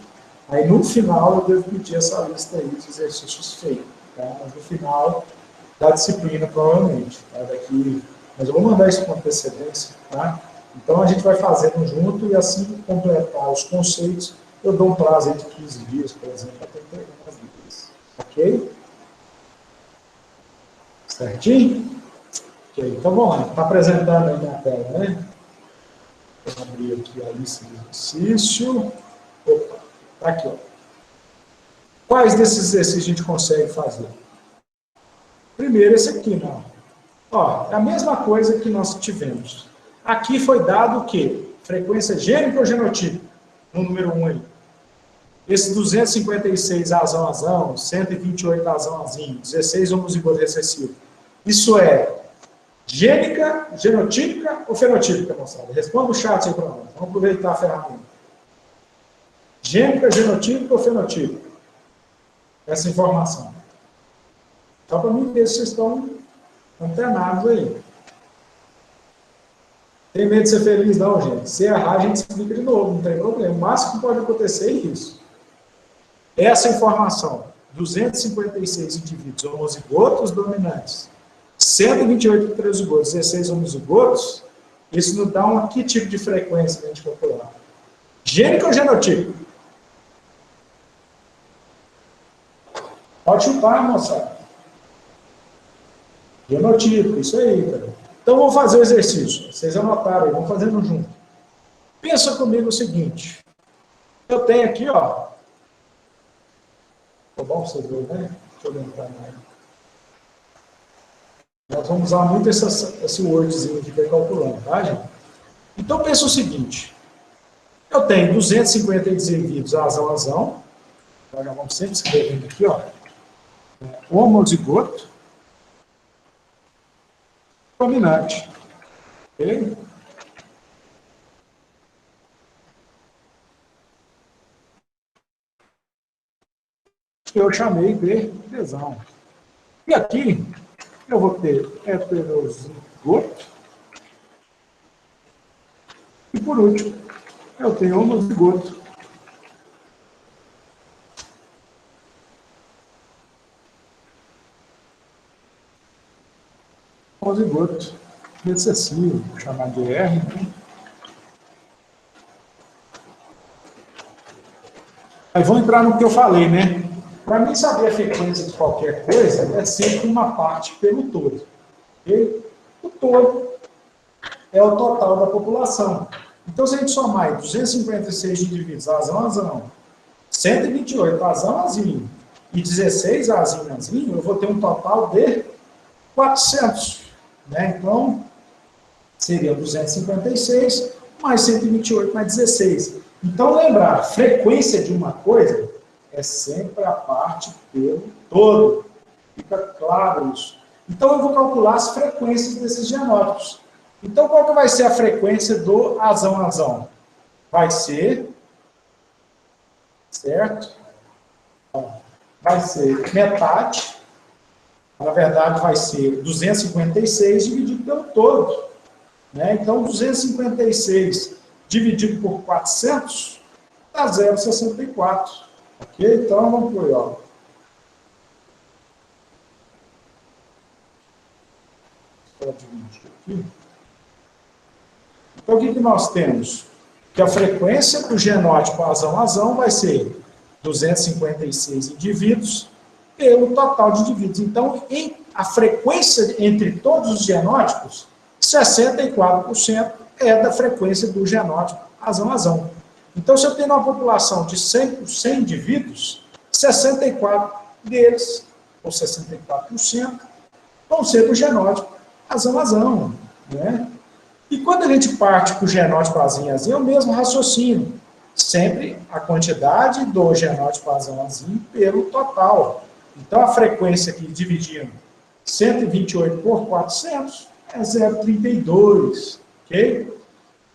Aí, no final, eu devo pedir essa lista aí de exercícios feitos, tá? Mas no final da disciplina, provavelmente, tá? Mas eu vou mandar isso com antecedência, tá? Então, a gente vai fazendo junto e assim completar os conceitos. Eu dou um prazo de 15 dias, por exemplo, para entregar as listas. Ok? Certinho? Ok, então vamos lá. Está apresentando aí na tela, né? Vou abrir aqui a lista de exercício. Opa, está aqui, ó. Quais desses exercícios a gente consegue fazer? Primeiro, esse aqui, não. Ó, é a mesma coisa que nós tivemos. Aqui foi dado o quê? Frequência gênica ou genotípica? No número 1 aí. Esse 256 azão, 128 azinho, 16 homozigoto recessivo. Isso é gênica, genotípica ou fenotípica, moçada? Responda o chat aí para nós. Vamos aproveitar a ferramenta. Gênica, genotípica ou fenotípica? Essa informação. Só para mim ver se vocês estão antenados aí. Tem medo de ser feliz, não, gente. Se errar, a gente explica de novo, não tem problema. O máximo que pode acontecer é isso. Essa informação, 256 indivíduos homozigotos dominantes, 128 heterozigotos, 16 homozigotos, Isso nos dá que tipo de frequência que a gente calcular? Gênico ou genotípico? Pode chutar, moçada. Genotípico, isso aí, cara. Então, vamos fazer o exercício. Vocês anotaram aí, vamos fazendo junto. Pensa comigo o seguinte. Eu tenho aqui, ó. Tá bom, vocês verem, né? Deixa eu entrar mais. Nós vamos usar muito esse wordzinho aqui para ir calculando, tá, gente? Então, pensa o seguinte. Eu tenho 250 indivíduos azão. Então, já vamos sempre escrevendo aqui, ó. Homozigoto dominante. Ok? Eu chamei de tesão. E aqui, eu vou ter heterozigoto. E por último, eu tenho homozigoto. Homozigoto recessivo, vou chamar de R. Aí vamos entrar no que eu falei, né? Para mim saber a frequência de qualquer coisa, é sempre uma parte pelo todo. Okay? O todo é o total da população. Então, se a gente somar aí 256 indivíduos, azão, 128 azão e 16 azão, eu vou ter um total de 400. Né? Então, seria 256 mais 128 mais 16. Então, lembrar, frequência de uma coisa é sempre a parte pelo todo. Fica claro isso. Então, eu vou calcular as frequências desses genótipos. Então, qual que vai ser a frequência do azão? Vai ser, certo? Vai ser metade. Na verdade, vai ser 256 dividido pelo todo. Né? Então, 256 dividido por 400 dá 0,64. Ok? Então, vamos por aí, ó. Vou dividir aqui. Então, o que nós temos? Que a frequência do genótipo azão vai ser 256 indivíduos pelo total de indivíduos. Então, a frequência entre todos os genótipos, 64% é da frequência do genótipo azão. Então, se eu tenho uma população de 100 indivíduos, 64 deles, ou 64%, vão ser do genótipo azão. Né? E quando a gente parte para o genótipo azão, é o mesmo raciocínio. Sempre a quantidade do genótipo azão pelo total. Então, a frequência aqui, dividindo 128 por 400, é 0,32, ok?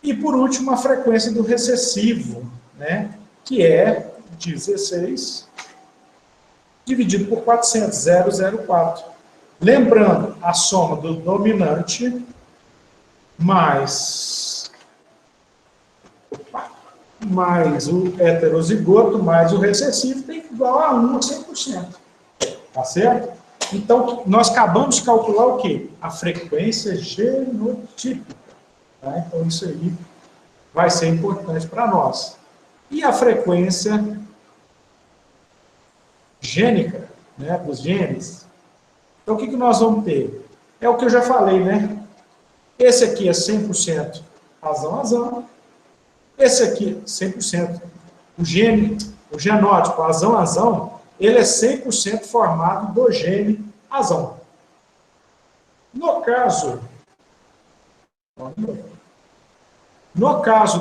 E, por último, a frequência do recessivo, né? Que é 16 dividido por 400, 0,04. Lembrando, a soma do dominante mais o heterozigoto mais o recessivo tem igual a 1 a 100%. Tá certo? Então, nós acabamos de calcular o quê? A frequência genotípica. Tá? Então, isso aí vai ser importante para nós. E a frequência gênica, né, dos genes. Então, o que nós vamos ter? É o que eu já falei, né? Esse aqui é 100% azão. Esse aqui, 100%. O genótipo azão, ele é 100% formado do gene azão. No caso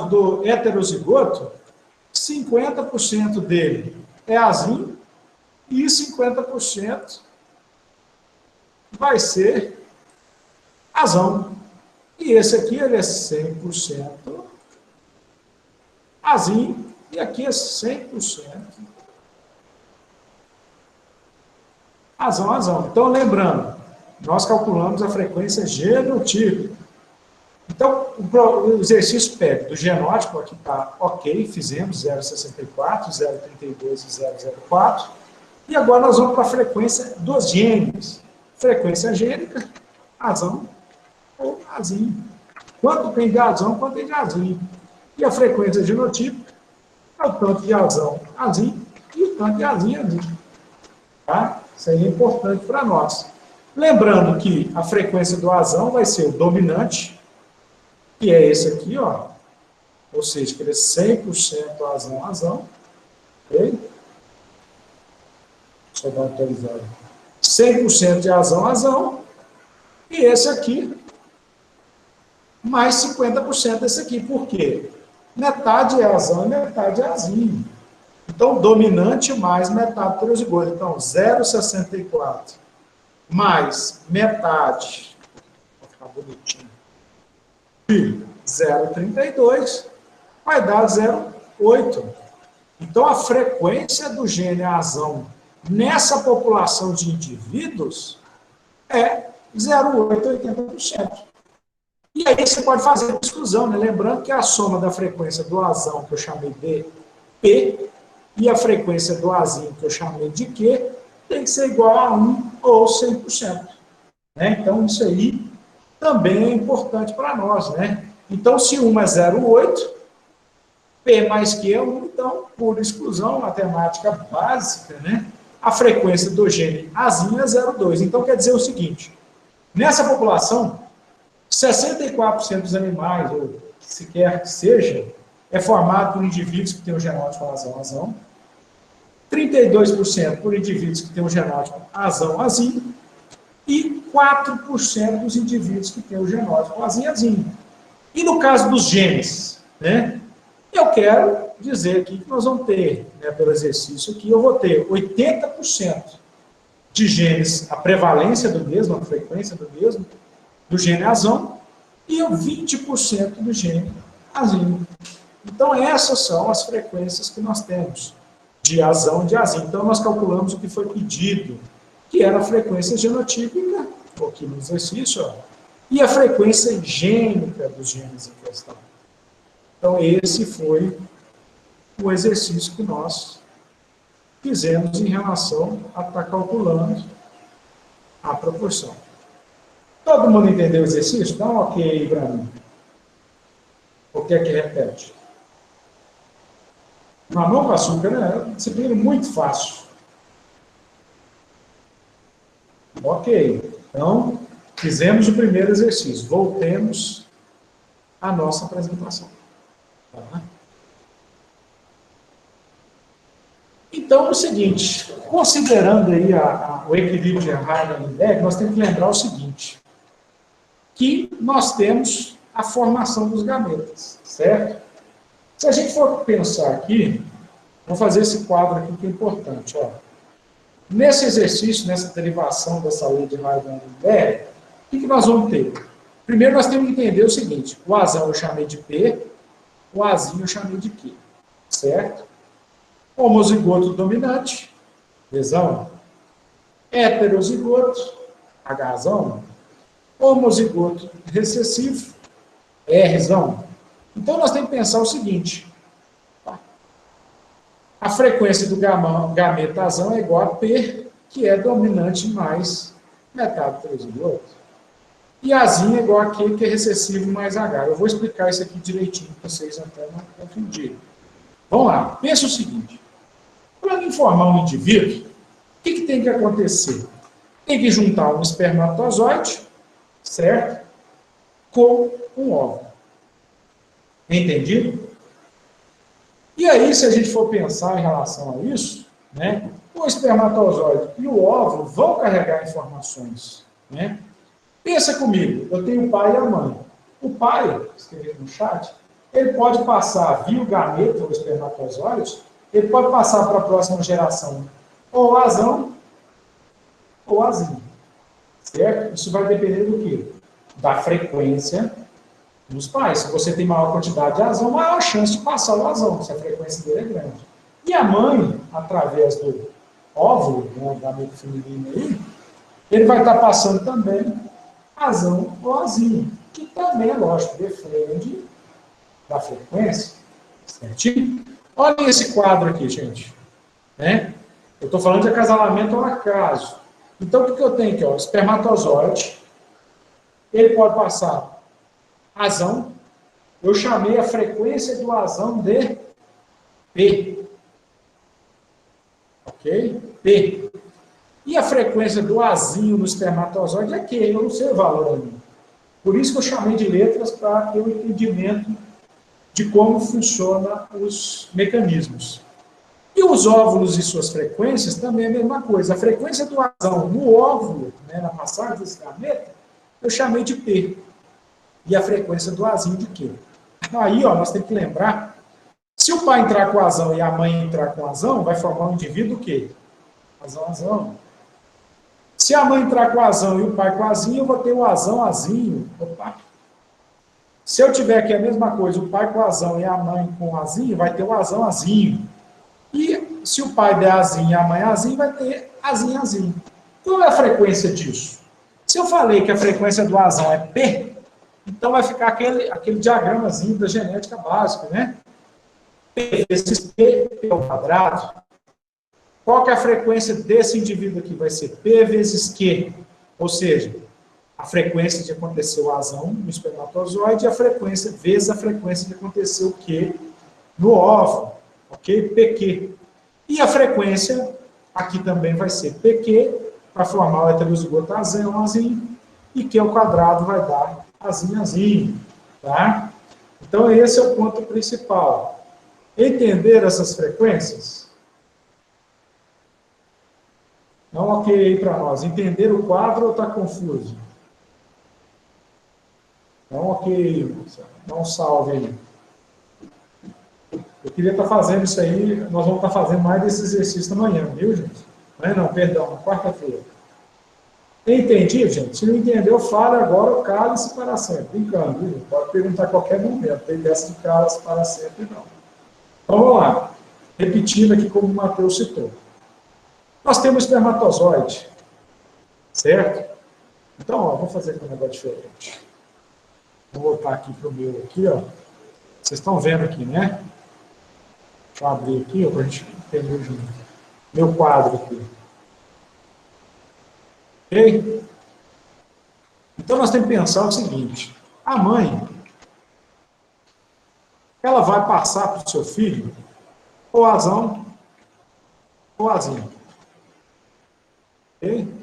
do heterozigoto, 50% dele é azim e 50% vai ser azão. E esse aqui ele é 100% azim e aqui é 100% azão. Então, lembrando, nós calculamos a frequência genotípica. Então, o exercício pede do genótipo, aqui está ok, fizemos 0,64, 0,32 e 0,04. E agora nós vamos para a frequência dos genes. Frequência gênica, azão ou azinho. quanto tem de azão, quanto tem de azinho. E a frequência genotípica é o tanto de azão, azinho, e o tanto de azinho, azinho. Tá? Isso aí é importante para nós. Lembrando que a frequência do azão vai ser o dominante, que é esse aqui, ó. Ou seja, que ele é 100% azão, azão. Ok? Deixa eu dar uma atualizada. 100% de azão, azão. E esse aqui, mais 50% desse aqui. Por quê? Metade é azão e metade é azinho. Então, dominante mais metade heterozigoto. Então, 0,64 mais metade, vou ficar bonitinho, de 0,32 vai dar 0,8. Então, a frequência do gene azão nessa população de indivíduos é 0,880%. E aí você pode fazer a exclusão, né? Lembrando que a soma da frequência do azão, que eu chamei de P, e a frequência do azinho, que eu chamei de Q, tem que ser igual a 1 ou 100%. Né? Então, isso aí também é importante para nós. Né? Então, se 1 é 0,8, P mais Q é 1, então, por exclusão matemática básica, né? A frequência do gene azinho é 0,2. Então, quer dizer o seguinte, nessa população, 64% dos animais, ou se quer que seja, é formado por indivíduos que têm o genótipo azão-azão, 32% por indivíduos que têm o genótipo azão-azinho e 4% dos indivíduos que têm o genótipo azinho-azinho. E no caso dos genes, né, eu quero dizer aqui que nós vamos ter, né, pelo exercício aqui, eu vou ter 80% de genes, a prevalência do mesmo, a frequência do mesmo, do gene azão, e 20% do gene azinho. Então, essas são as frequências que nós temos de azão e de azinho. Então, nós calculamos o que foi pedido, que era a frequência genotípica, aqui no exercício, ó, e a frequência gênica dos genes em questão. Então, esse foi o exercício que nós fizemos em relação a estar calculando a proporção. Todo mundo entendeu o exercício? Dá um ok aí para mim. O que é que repete? Mamão com açúcar, né? É uma disciplina muito fácil. Ok. Então, fizemos o primeiro exercício. Voltemos à nossa apresentação. Tá? Então, é o seguinte, considerando aí o equilíbrio de Heisenberg, nós temos que lembrar o seguinte, que nós temos a formação dos gametas, certo? Se a gente for pensar aqui, vou fazer esse quadro aqui que é importante, ó. Nesse exercício, nessa derivação dessa lei de Heisenberg, o que nós vamos ter? Primeiro, nós temos que entender o seguinte, o azão eu chamei de P, o azinho eu chamei de Q, certo? Homozigoto dominante, Vzão, heterozigoto, Hzão, homozigoto recessivo, Rzão. Então, nós temos que pensar o seguinte, a frequência do gameta azão é igual a P, que é dominante mais metade heterozigoto. E azinho é igual a Q, que é recessivo mais H. Eu vou explicar isso aqui direitinho para vocês até não confundirem. Vamos lá, pensa o seguinte. Para informar um indivíduo, o que tem que acontecer? Tem que juntar um espermatozoide, certo? Com um óvulo. Entendido? E aí, se a gente for pensar em relação a isso, né, o espermatozoide e o óvulo vão carregar informações. Né? Pensa comigo, eu tenho o pai e a mãe. O pai, escrevi no chat, ele pode passar via o gameta ou espermatozoide, ele pode passar para a próxima geração ou azão ou azinho. Certo? Isso vai depender do quê? Da frequência dos pais. Se você tem maior quantidade de azão, maior a chance de passar o azão, se a frequência dele é grande. E a mãe, através do óvulo, né, da gameta feminina aí, ele vai estar passando também azão ou azinho, que também, lógico, depende da frequência. Certinho? Olhem esse quadro aqui, gente. Né? Eu estou falando de acasalamento ao acaso. Então, o que eu tenho aqui? Ó, espermatozoide, ele pode passar azão, eu chamei a frequência do azão de P. Ok? P. E a frequência do azinho no espermatozoide é Q, eu não sei o valor ainda. Por isso que eu chamei de letras para ter um entendimento de como funcionam os mecanismos. E os óvulos e suas frequências também é a mesma coisa. A frequência do azão no óvulo, né, na passagem desse gameta, eu chamei de P. E a frequência do azinho de Q. Aí, ó, nós temos que lembrar, se o pai entrar com azão e a mãe entrar com azão, vai formar um indivíduo o quê? Azão, azão. Se a mãe entrar com azão e o pai com azinho, eu vou ter o azão, azinho. Opa. Se eu tiver aqui a mesma coisa, o pai com azão e a mãe com azinho, vai ter o azão, azinho. E se o pai der azinho e a mãe azinho, vai ter azinho, azinho. Qual é a frequência disso? Se eu falei que a frequência do azão é P, então vai ficar aquele diagramazinho da genética básica, né? P vezes P ao quadrado. Qual que é a frequência desse indivíduo aqui? Vai ser P vezes Q. Ou seja, a frequência de acontecer o azão no espermatozoide e a frequência vezes a frequência de acontecer o Q no óvulo. Ok? PQ. E a frequência aqui também vai ser PQ para formar o heterozigoto azão, azinho, e Q ao quadrado vai dar azinho, azinho. Tá? Então, esse é o ponto principal. Entender essas frequências? Dá um ok aí para nós. Entender o quadro ou está confuso? Dá um ok, dá um salve aí. Eu queria estar fazendo isso aí, nós vamos estar fazendo mais desse exercício amanhã, viu, gente? Não, perdão, na quarta-feira. Entendi, gente? Se não entendeu, fala agora, cale-se para sempre. Brincando, viu? Pode perguntar a qualquer momento, tem dessa de cala-se para sempre, não. Então, vamos lá. Repetindo aqui como o Matheus citou. Nós temos espermatozoide, certo? Então, ó, vou fazer aqui um negócio diferente. Vou voltar aqui para o meu aqui, ó. Vocês estão vendo aqui, né? Deixa eu abrir aqui, para a gente entender junto. Meu quadro aqui. Ok? Então, nós temos que pensar o seguinte. A mãe, ela vai passar para o seu filho ou azão ou azinho. Ok?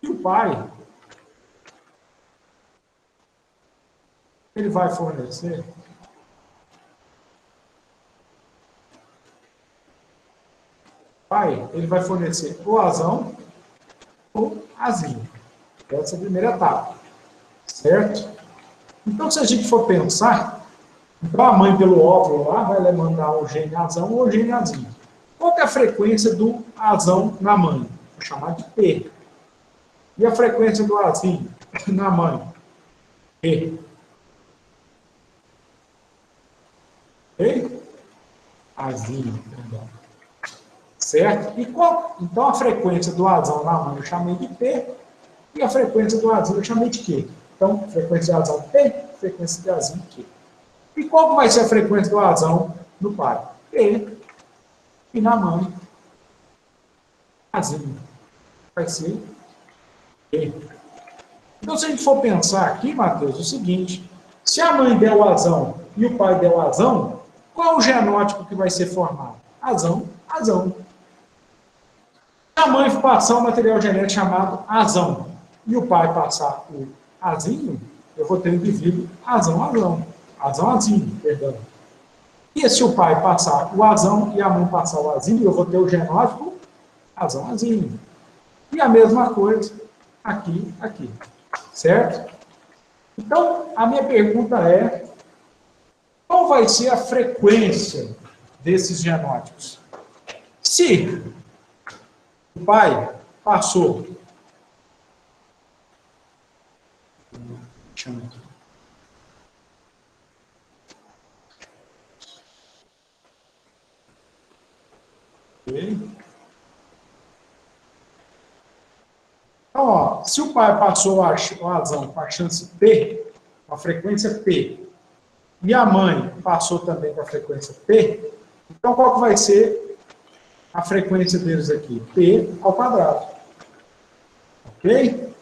E o pai, ele vai fornecer ele vai fornecer ou azão ou azinho. Essa é a primeira etapa. Certo? Então, se a gente for pensar, então a mãe pelo óvulo lá vai mandar o gene azão ou o gene azinho. Qual que é a frequência do azão na mãe? Vou chamar de P. E a frequência do azinho na mãe? P. Ok? Azinho, perdão. Certo? E qual? Então, a frequência do azão na mãe eu chamei de P, e a frequência do azinho eu chamei de Q. Então, frequência de azão P, frequência de azinho Q. E qual vai ser a frequência do azão no pai? P. E na mãe, azinho. Vai ser Q. Então, se a gente for pensar aqui, Matheus, é o seguinte, se a mãe der o azão e o pai der o azão, qual é o genótipo que vai ser formado? Azão, azão. Se a mãe passar um material genético chamado azão e o pai passar o azinho, eu vou ter um indivíduo azão, azão. Azão, azinho, perdão. E se o pai passar o azão e a mãe passar o azinho, eu vou ter o genótipo azão, azinho. E a mesma coisa aqui, aqui. Certo? Então, a minha pergunta é, qual vai ser a frequência desses genótipos? Se o pai passou, chama aqui. Okay. Então, ó, se o pai passou o azão com a chance P, com a frequência P, e a mãe passou também com a frequência P, então qual que vai ser a frequência deles aqui? P ao quadrado. Ok?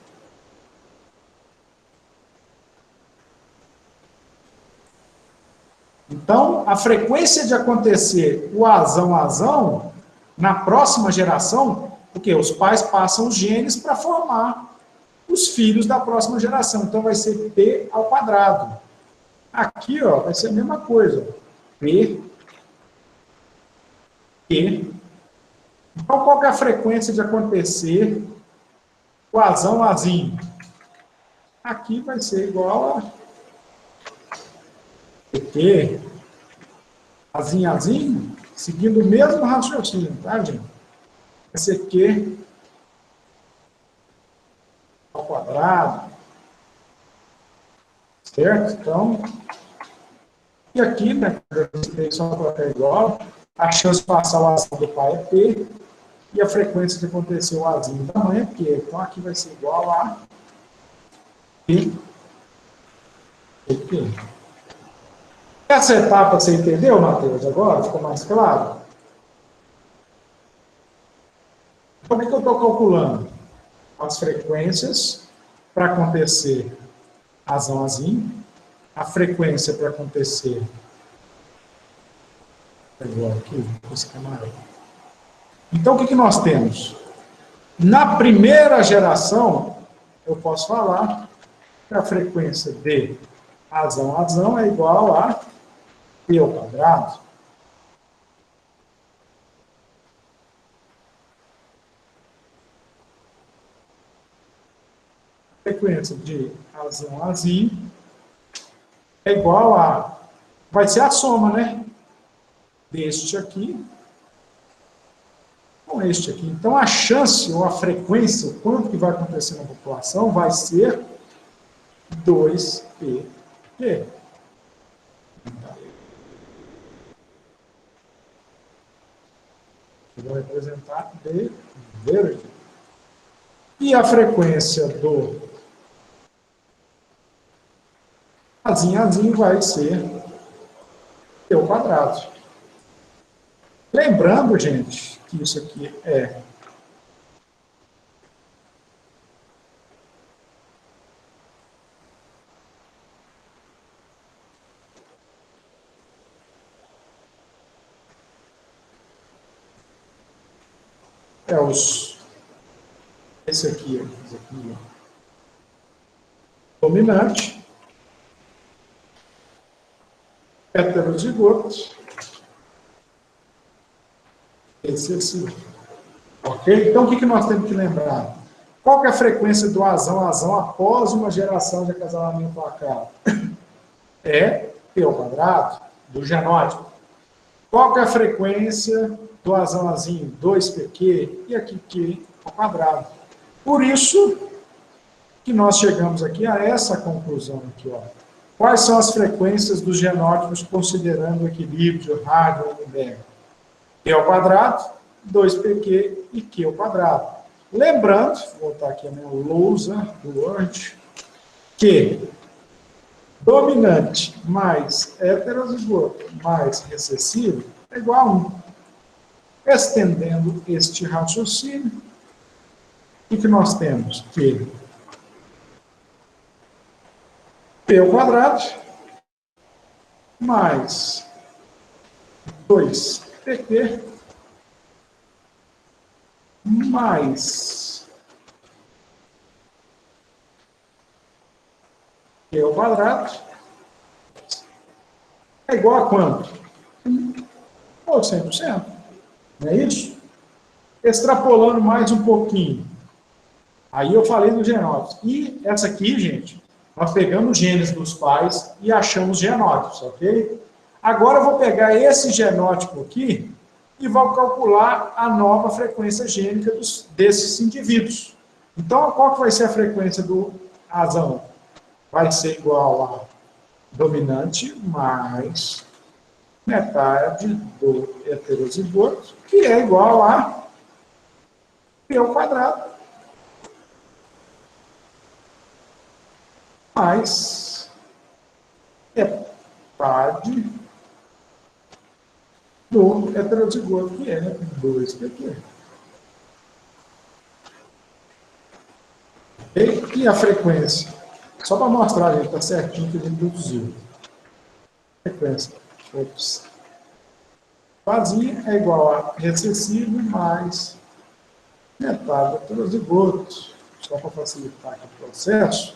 Então, a frequência de acontecer o azão, na próxima geração, porque os pais passam os genes para formar os filhos da próxima geração. Então, vai ser P ao quadrado. Aqui, ó, vai ser a mesma coisa. P, Q. Então, qual que é a frequência de acontecer o azinho? Aqui vai ser igual a PT, azinho, seguindo o mesmo raciocínio, tá, gente? Vai ser Q ao quadrado, certo? Então, e aqui, né, só colocar igual, a chance de passar o azão do pai é P, e a frequência de acontecer o azinho da mãe é Q. Então, aqui vai ser igual a P. Essa etapa você entendeu, Matheus? Agora ficou mais claro? Então, o que eu estou calculando? As frequências para acontecer azinho, a frequência para acontecer agora aqui, esse camarão. Então, o que nós temos? Na primeira geração, eu posso falar que a frequência de azão é igual a P ao quadrado. A frequência de azinho é igual a... Vai ser a soma, né? Deste aqui com este aqui. Então, a chance ou a frequência, o quanto que vai acontecer na população, vai ser 2P. Eu vou representar de verde. E a frequência do azinho vai ser P ao quadrado. Lembrando, gente, que isso aqui é esse aqui, dominante, heterozigoto, excessivo. Ok? Então, o que nós temos que lembrar? Qual que é a frequência do azão após uma geração de acasalamento lacrado? É P ao quadrado do genótipo. Qual que é a frequência do azinho? 2PQ, e aqui Q ao quadrado. Por isso que nós chegamos aqui a essa conclusão aqui, ó. Quais são as frequências dos genótipos considerando o equilíbrio rádio-NBR? Q ao quadrado, 2PQ e Q ao quadrado. Lembrando, vou botar aqui a minha lousa do Word, que dominante mais heterozigoto mais recessivo é igual a 1. Estendendo este raciocínio, o que nós temos? Que P ao quadrado mais 2PT mais Q ao quadrado é igual a quanto? Ou 100%. Não é isso? Extrapolando mais um pouquinho. Aí eu falei do genótipo. E essa aqui, gente, nós pegamos os genes dos pais e achamos genótipos, ok? Agora eu vou pegar esse genótipo aqui e vou calcular a nova frequência gênica desses indivíduos. Então, qual que vai ser a frequência do azão? Vai ser igual a dominante mais metade do heterozigoto, que é igual a P ao quadrado mais metade do heterozigoto, que é 2PT. E a frequência? Só para mostrar, gente, está certinho que a gente deduziu. Frequência Ops. Vazia é igual a recessivo mais metade do heterozigoto, só para facilitar aqui o processo,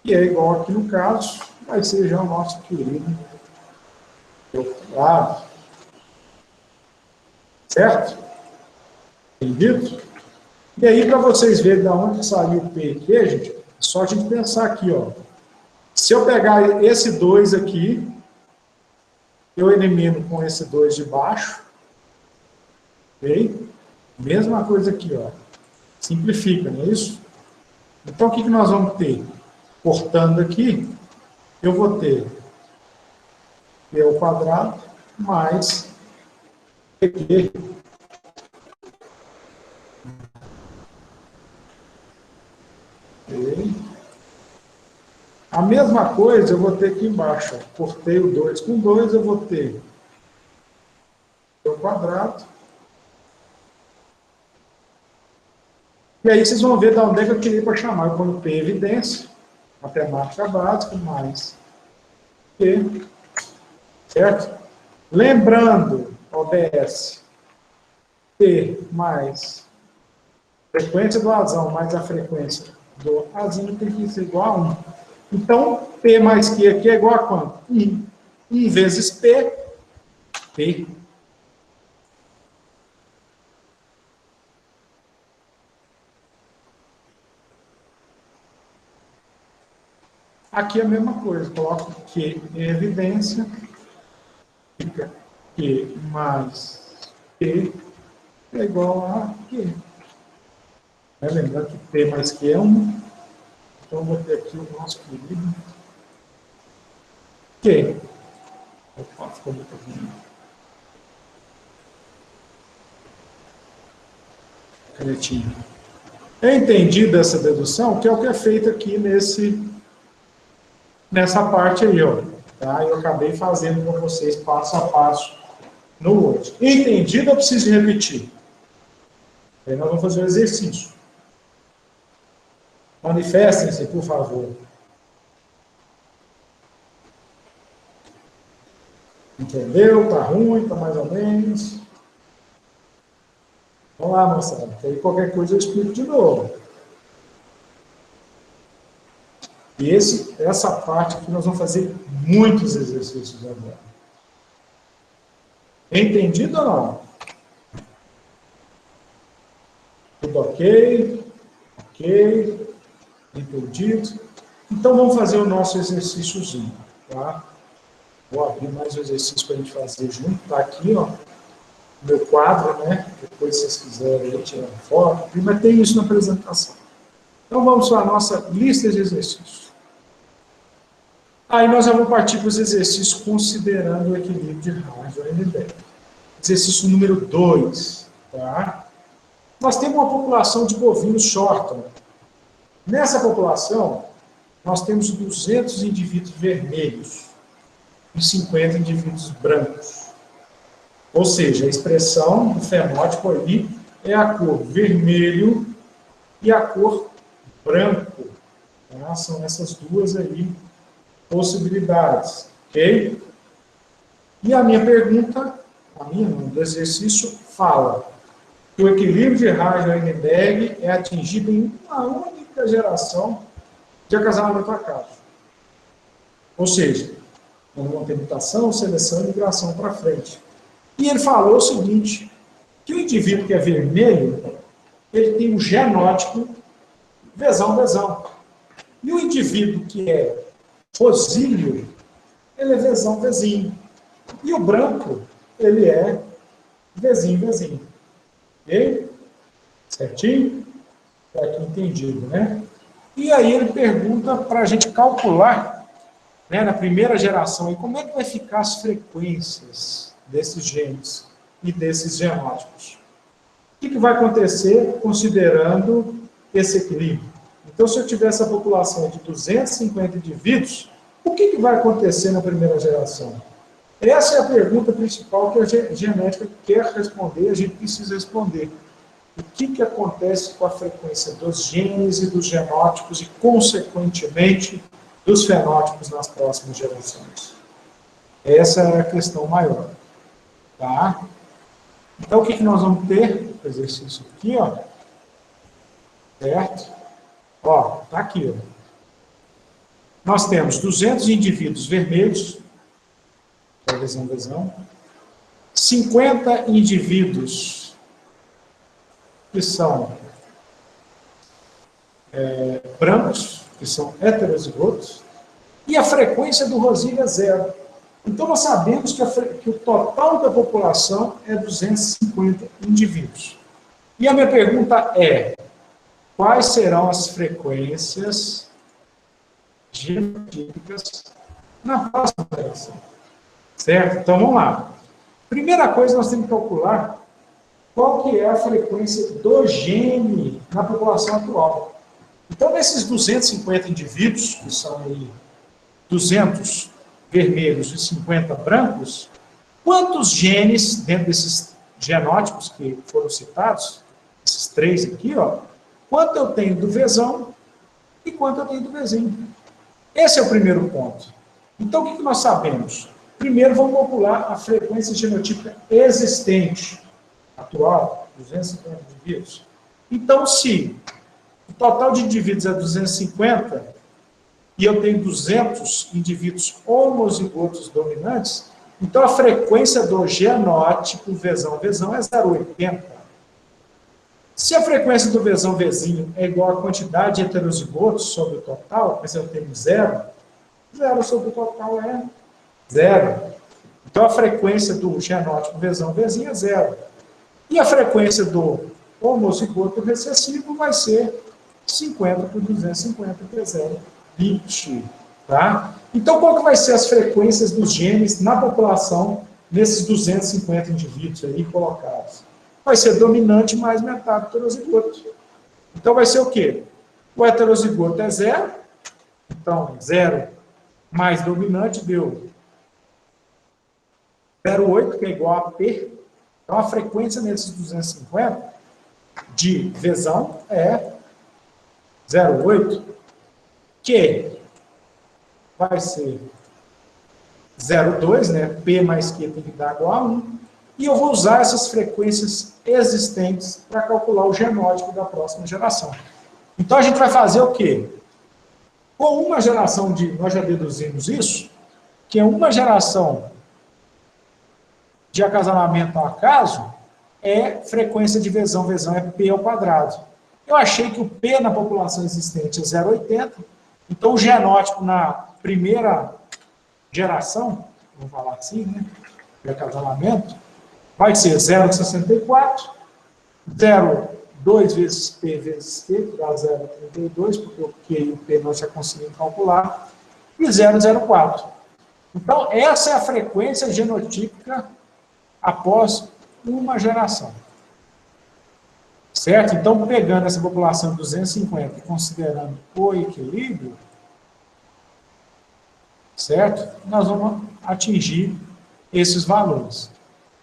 e é igual aqui no caso, vai ser já o nosso querido doutorado. Certo? Entendido? E aí, para vocês verem de onde saiu o P aqui, gente, é só a gente pensar aqui, ó. Se eu pegar esse 2 aqui, eu elimino com esse 2 de baixo, ok? Mesma coisa aqui, ó. Simplifica, não é isso? Então, o que nós vamos ter? Cortando aqui, eu vou ter P ao quadrado mais PQ. Okay. A mesma coisa eu vou ter aqui embaixo. Ó. Cortei o 2 com 2, eu vou ter P ao quadrado. E aí vocês vão ver de onde é que eu queria para chamar. Eu ponho P evidência, matemática básica, mais P, certo? Lembrando, OBS, P mais frequência do azão mais a frequência do azinho tem que ser igual a 1. Então, P mais Q aqui é igual a quanto? 1. 1 vezes P, P. Aqui é a mesma coisa, coloco Q em evidência, fica Q mais P é igual a Q. Lembrando que P mais Q é 1, então eu vou ter aqui o nosso querido Q. Opa, ficou muito ruim. Canetinha. É entendido essa dedução, que é o que é feito aqui nessa parte aí, ó. Tá? Eu acabei fazendo com vocês passo a passo no Word. Entendido, eu preciso repetir. Aí nós vamos fazer o exercício. Manifestem-se, por favor. Entendeu? Tá ruim, tá mais ou menos. Vamos lá, moçada. Aí qualquer coisa eu explico de novo. E essa parte aqui nós vamos fazer muitos exercícios agora. Entendido ou não? Tudo ok? Ok. Entendido? Então vamos fazer o nosso exercíciozinho, tá? Vou abrir mais um exercício para a gente fazer junto. Tá aqui, ó. Meu quadro, né? Depois, se vocês quiserem tirar foto, mas tem isso na apresentação. Então, vamos para a nossa lista de exercícios. Aí, nós já vamos partir para os exercícios considerando o equilíbrio de Hardy-Weinberg. Exercício número 2, tá? Nós temos uma população de bovinos Shorton. Nessa população, nós temos 200 indivíduos vermelhos e 50 indivíduos brancos. Ou seja, a expressão do fenótipo ali é a cor vermelho e a cor branco. Tá? São essas duas aí possibilidades, ok? E a minha pergunta, do exercício, fala que o equilíbrio de Hardy-Weinberg é atingido em uma única geração de acasalamento acaso. Ou seja, uma permutação, seleção e migração para frente. E ele falou o seguinte, que o indivíduo que é vermelho, ele tem um genótipo Vzão-Vzão. E o indivíduo que é rosílio, ele é Vzão-Vzinho. E o branco, ele é Vzinho-Vzinho. Ok? Certinho? Está aqui entendido, né? E aí ele pergunta para a gente calcular, né, na primeira geração, e como é que vai ficar as frequências desses genes e desses genótipos. O que vai acontecer considerando esse equilíbrio? Então, se eu tiver essa população de 250 indivíduos, o que vai acontecer na primeira geração? Essa é a pergunta principal que a genética quer responder, a gente precisa responder. O que acontece com a frequência dos genes e dos genótipos e, consequentemente, dos fenótipos nas próximas gerações? Essa é a questão maior. Tá? Então, o que nós vamos ter? O exercício aqui, ó. Certo? Ó, tá aqui, ó. Nós temos 200 indivíduos vermelhos, adesão, 50 indivíduos que são brancos, que são heterozigotos, e a frequência do Rosílio é 0. Então, nós sabemos que o total da população é 250 indivíduos. E a minha pergunta é, quais serão as frequências genotípicas na próxima geração? Certo? Então, vamos lá. Primeira coisa, nós temos que calcular qual que é a frequência do gene na população atual. Então, desses 250 indivíduos, que são aí 200 vermelhos e 50 brancos, quantos genes, dentro desses genótipos que foram citados, esses três aqui, ó, quanto eu tenho do Vzão e quanto eu tenho do Vzinho? Esse é o primeiro ponto. Então, o que nós sabemos? Primeiro, vamos calcular a frequência genotípica existente, atual, 250 indivíduos. Então, se o total de indivíduos é 250 e eu tenho 200 indivíduos homozigotos dominantes, então a frequência do genótipo Vzão é 0,80. Se a frequência do Vzinho é igual à quantidade de heterozigotos sobre o total, mas eu tenho 0 sobre o total é 0. Então a frequência do genótipo Vzinho é 0. E a frequência do homozigoto recessivo vai ser 50 por 250, que é 0,20. Tá? Então, qual que vai ser as frequências dos genes na população nesses 250 indivíduos aí colocados? Vai ser dominante mais metade do heterozigoto. Então, vai ser o quê? O heterozigoto é 0. Então, 0 mais dominante deu 0,8, que é igual a P. Então, a frequência nesses 250 de Vzão é 0,8, que vai ser 0,2, né? P mais Q tem que dar igual a 1. E eu vou usar essas frequências existentes para calcular o genótipo da próxima geração. Então, a gente vai fazer o quê? Com uma geração nós já deduzimos isso, que é uma geração de acasalamento ao acaso, é frequência de Vzão é P ao quadrado. Eu achei que o P na população existente é 0,80, então o genótipo na primeira geração, vamos falar assim, né, de acasalamento, vai ser 0,64, 0,2 vezes P vezes Q, que dá 0,32, porque o Q e o P nós já conseguimos calcular, e 0,04. Então, essa é a frequência genotípica após uma geração. Certo? Então, pegando essa população de 250 e considerando o equilíbrio, certo? Nós vamos atingir esses valores.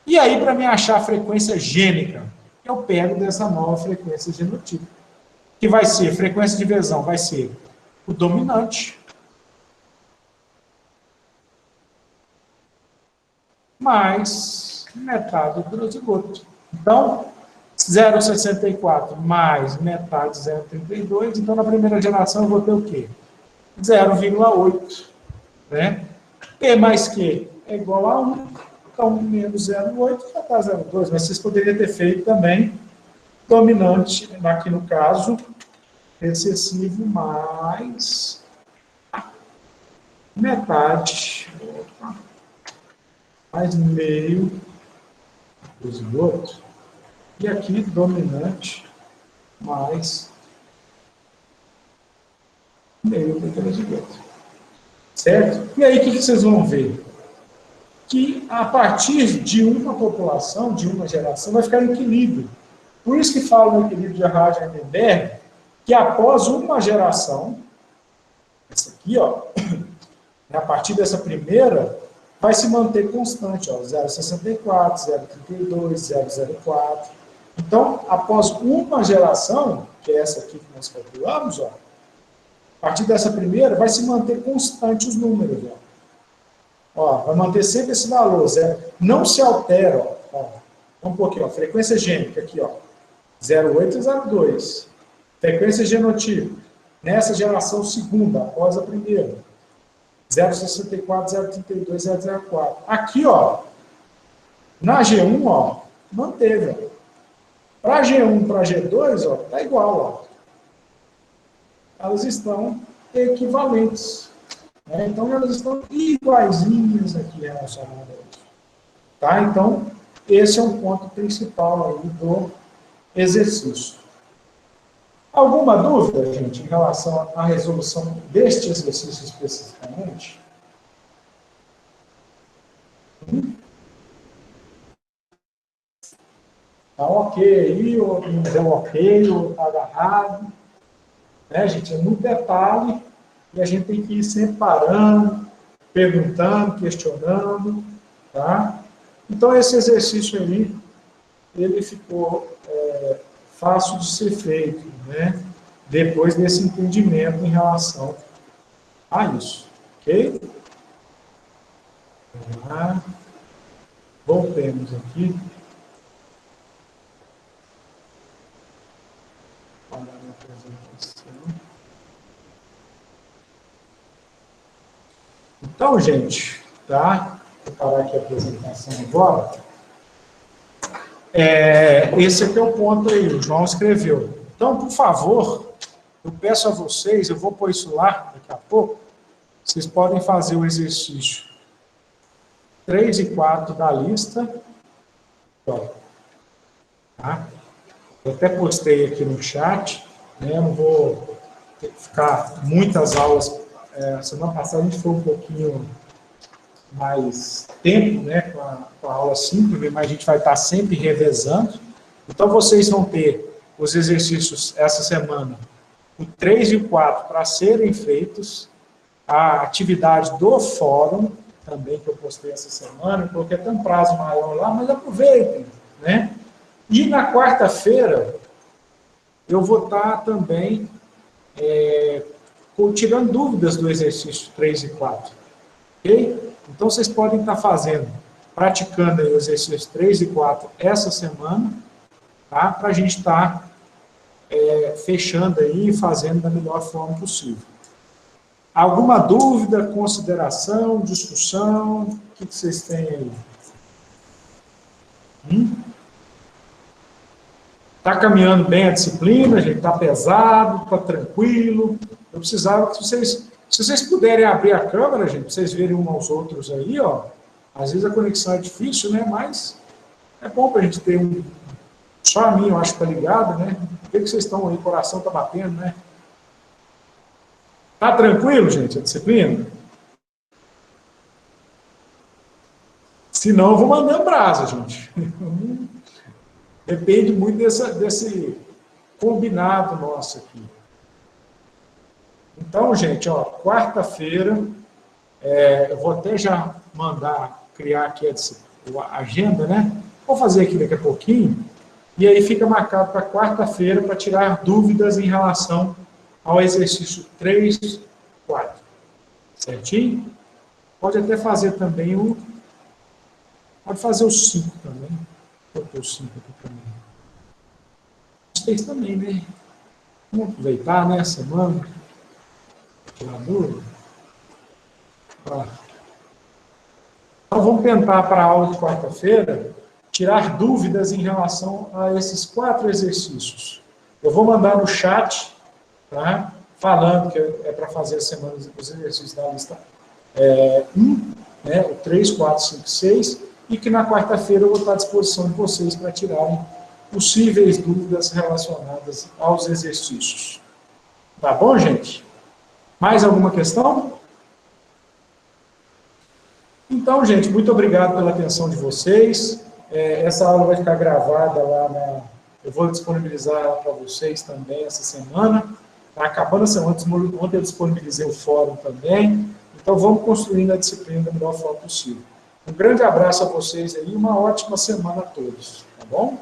E aí, para me achar a frequência gênica, eu pego dessa nova frequência genotípica, que vai ser, frequência de Vzão vai ser o dominante, mais metade do heterozigoto. Então, 0,64 mais metade de 0,32, então na primeira geração eu vou ter o quê? 0,8, né? P mais Q é igual a 1, então menos 0,8 já está 0,2, mas vocês poderiam ter feito também dominante, aqui no caso, recessivo mais metade, mais meio do zigoto. E aqui, dominante mais meio do heterozigoto. Certo? E aí, o que vocês vão ver? Que a partir de uma população, de uma geração, vai ficar em equilíbrio. Por isso que fala no equilíbrio de Hardy-Heisenberg, que após uma geração, essa aqui, ó, a partir dessa primeira, vai se manter constante, ó, 0,64, 0,32, 0,04. Então, após uma geração, que é essa aqui que nós calculamos, ó, a partir dessa primeira, vai se manter constante os números. Ó. Ó, vai manter sempre esse valor, zero. Não se altera, ó. Vamos pôr aqui, ó, frequência gênica, aqui, ó, 0,8 e 0,2. Frequência genotipo, nessa geração segunda, após a primeira, 0,64, 0,32, 0,04. Aqui, ó, na G1, ó, manteve, ó. Para G1 para G2, ó, tá igual, ó. Elas estão equivalentes. Né? Então, elas estão iguaizinhas aqui relacionadas a isso. Tá? Então, esse é um ponto principal aí do exercício. Alguma dúvida, gente, em relação à resolução deste exercício especificamente? Tá ok aí, ou não deu ok, ou tá agarrado. Né, gente? É muito detalhe e a gente tem que ir sempre parando, perguntando, questionando, tá? Então, esse exercício aí, ele ficou fácil de ser feito, né? Depois desse entendimento em relação a isso, ok? Vamos lá. Voltemos aqui. Para a apresentação. Então, gente, tá? Vou parar aqui a apresentação agora. Esse aqui é o ponto aí, o João escreveu. Então, por favor, eu peço a vocês, eu vou pôr isso lá daqui a pouco, vocês podem fazer o exercício 3 e 4 da lista. Tá? Eu até postei aqui no chat, né? Eu não vou ficar muitas aulas. Semana passada a gente foi um pouquinho mais tempo, né, com a aula simples, mas a gente vai estar sempre revezando. Então, vocês vão ter os exercícios essa semana, o 3 e o 4, para serem feitos, a atividade do fórum, também que eu postei essa semana, coloquei até um prazo maior lá, mas aproveitem, né? E na quarta-feira, eu vou estar também tirando dúvidas do exercício 3 e 4, ok? Então, vocês podem estar praticando aí o exercício 3 e 4 essa semana, tá? Para a gente estar fechando aí e fazendo da melhor forma possível. Alguma dúvida, consideração, discussão? O que vocês têm aí? Está caminhando bem a disciplina, a gente está pesado, está tranquilo. Eu precisava que se vocês puderem abrir a câmera, gente, para vocês verem uns aos outros aí, ó. Às vezes a conexão é difícil, né? Mas é bom para a gente ter um... Só a minha, eu acho que está ligado, né? Vê que vocês estão aí, o coração está batendo, né? Tá tranquilo, gente, a disciplina? Se não, eu vou mandando brasa, gente. Depende muito desse combinado nosso aqui. Então, gente, ó, quarta-feira, eu vou até já mandar criar aqui a agenda, né? Vou fazer aqui daqui a pouquinho, e aí fica marcado para quarta-feira para tirar dúvidas em relação ao exercício 3, 4. Certinho? Pode até fazer também pode fazer o 5 também. Vou pôr o 5 aqui também. Vocês também, né? Vamos aproveitar, né, a semana. Tirar dúvida. Então, vamos tentar para a aula de quarta-feira tirar dúvidas em relação a esses 4 exercícios. Eu vou mandar no chat, tá? Falando que é para fazer as semanas dos exercícios da lista 1, né, o 3, 4, 5, 6, e que na quarta-feira eu vou estar à disposição de vocês para tirarem possíveis dúvidas relacionadas aos exercícios. Tá bom, gente? Mais alguma questão? Então, gente, muito obrigado pela atenção de vocês. Essa aula vai ficar gravada lá eu vou disponibilizar ela para vocês também essa semana. Está acabando a semana, ontem eu disponibilizei o fórum também. Então, vamos construindo a disciplina da melhor forma possível. Um grande abraço a vocês aí e uma ótima semana a todos, tá bom?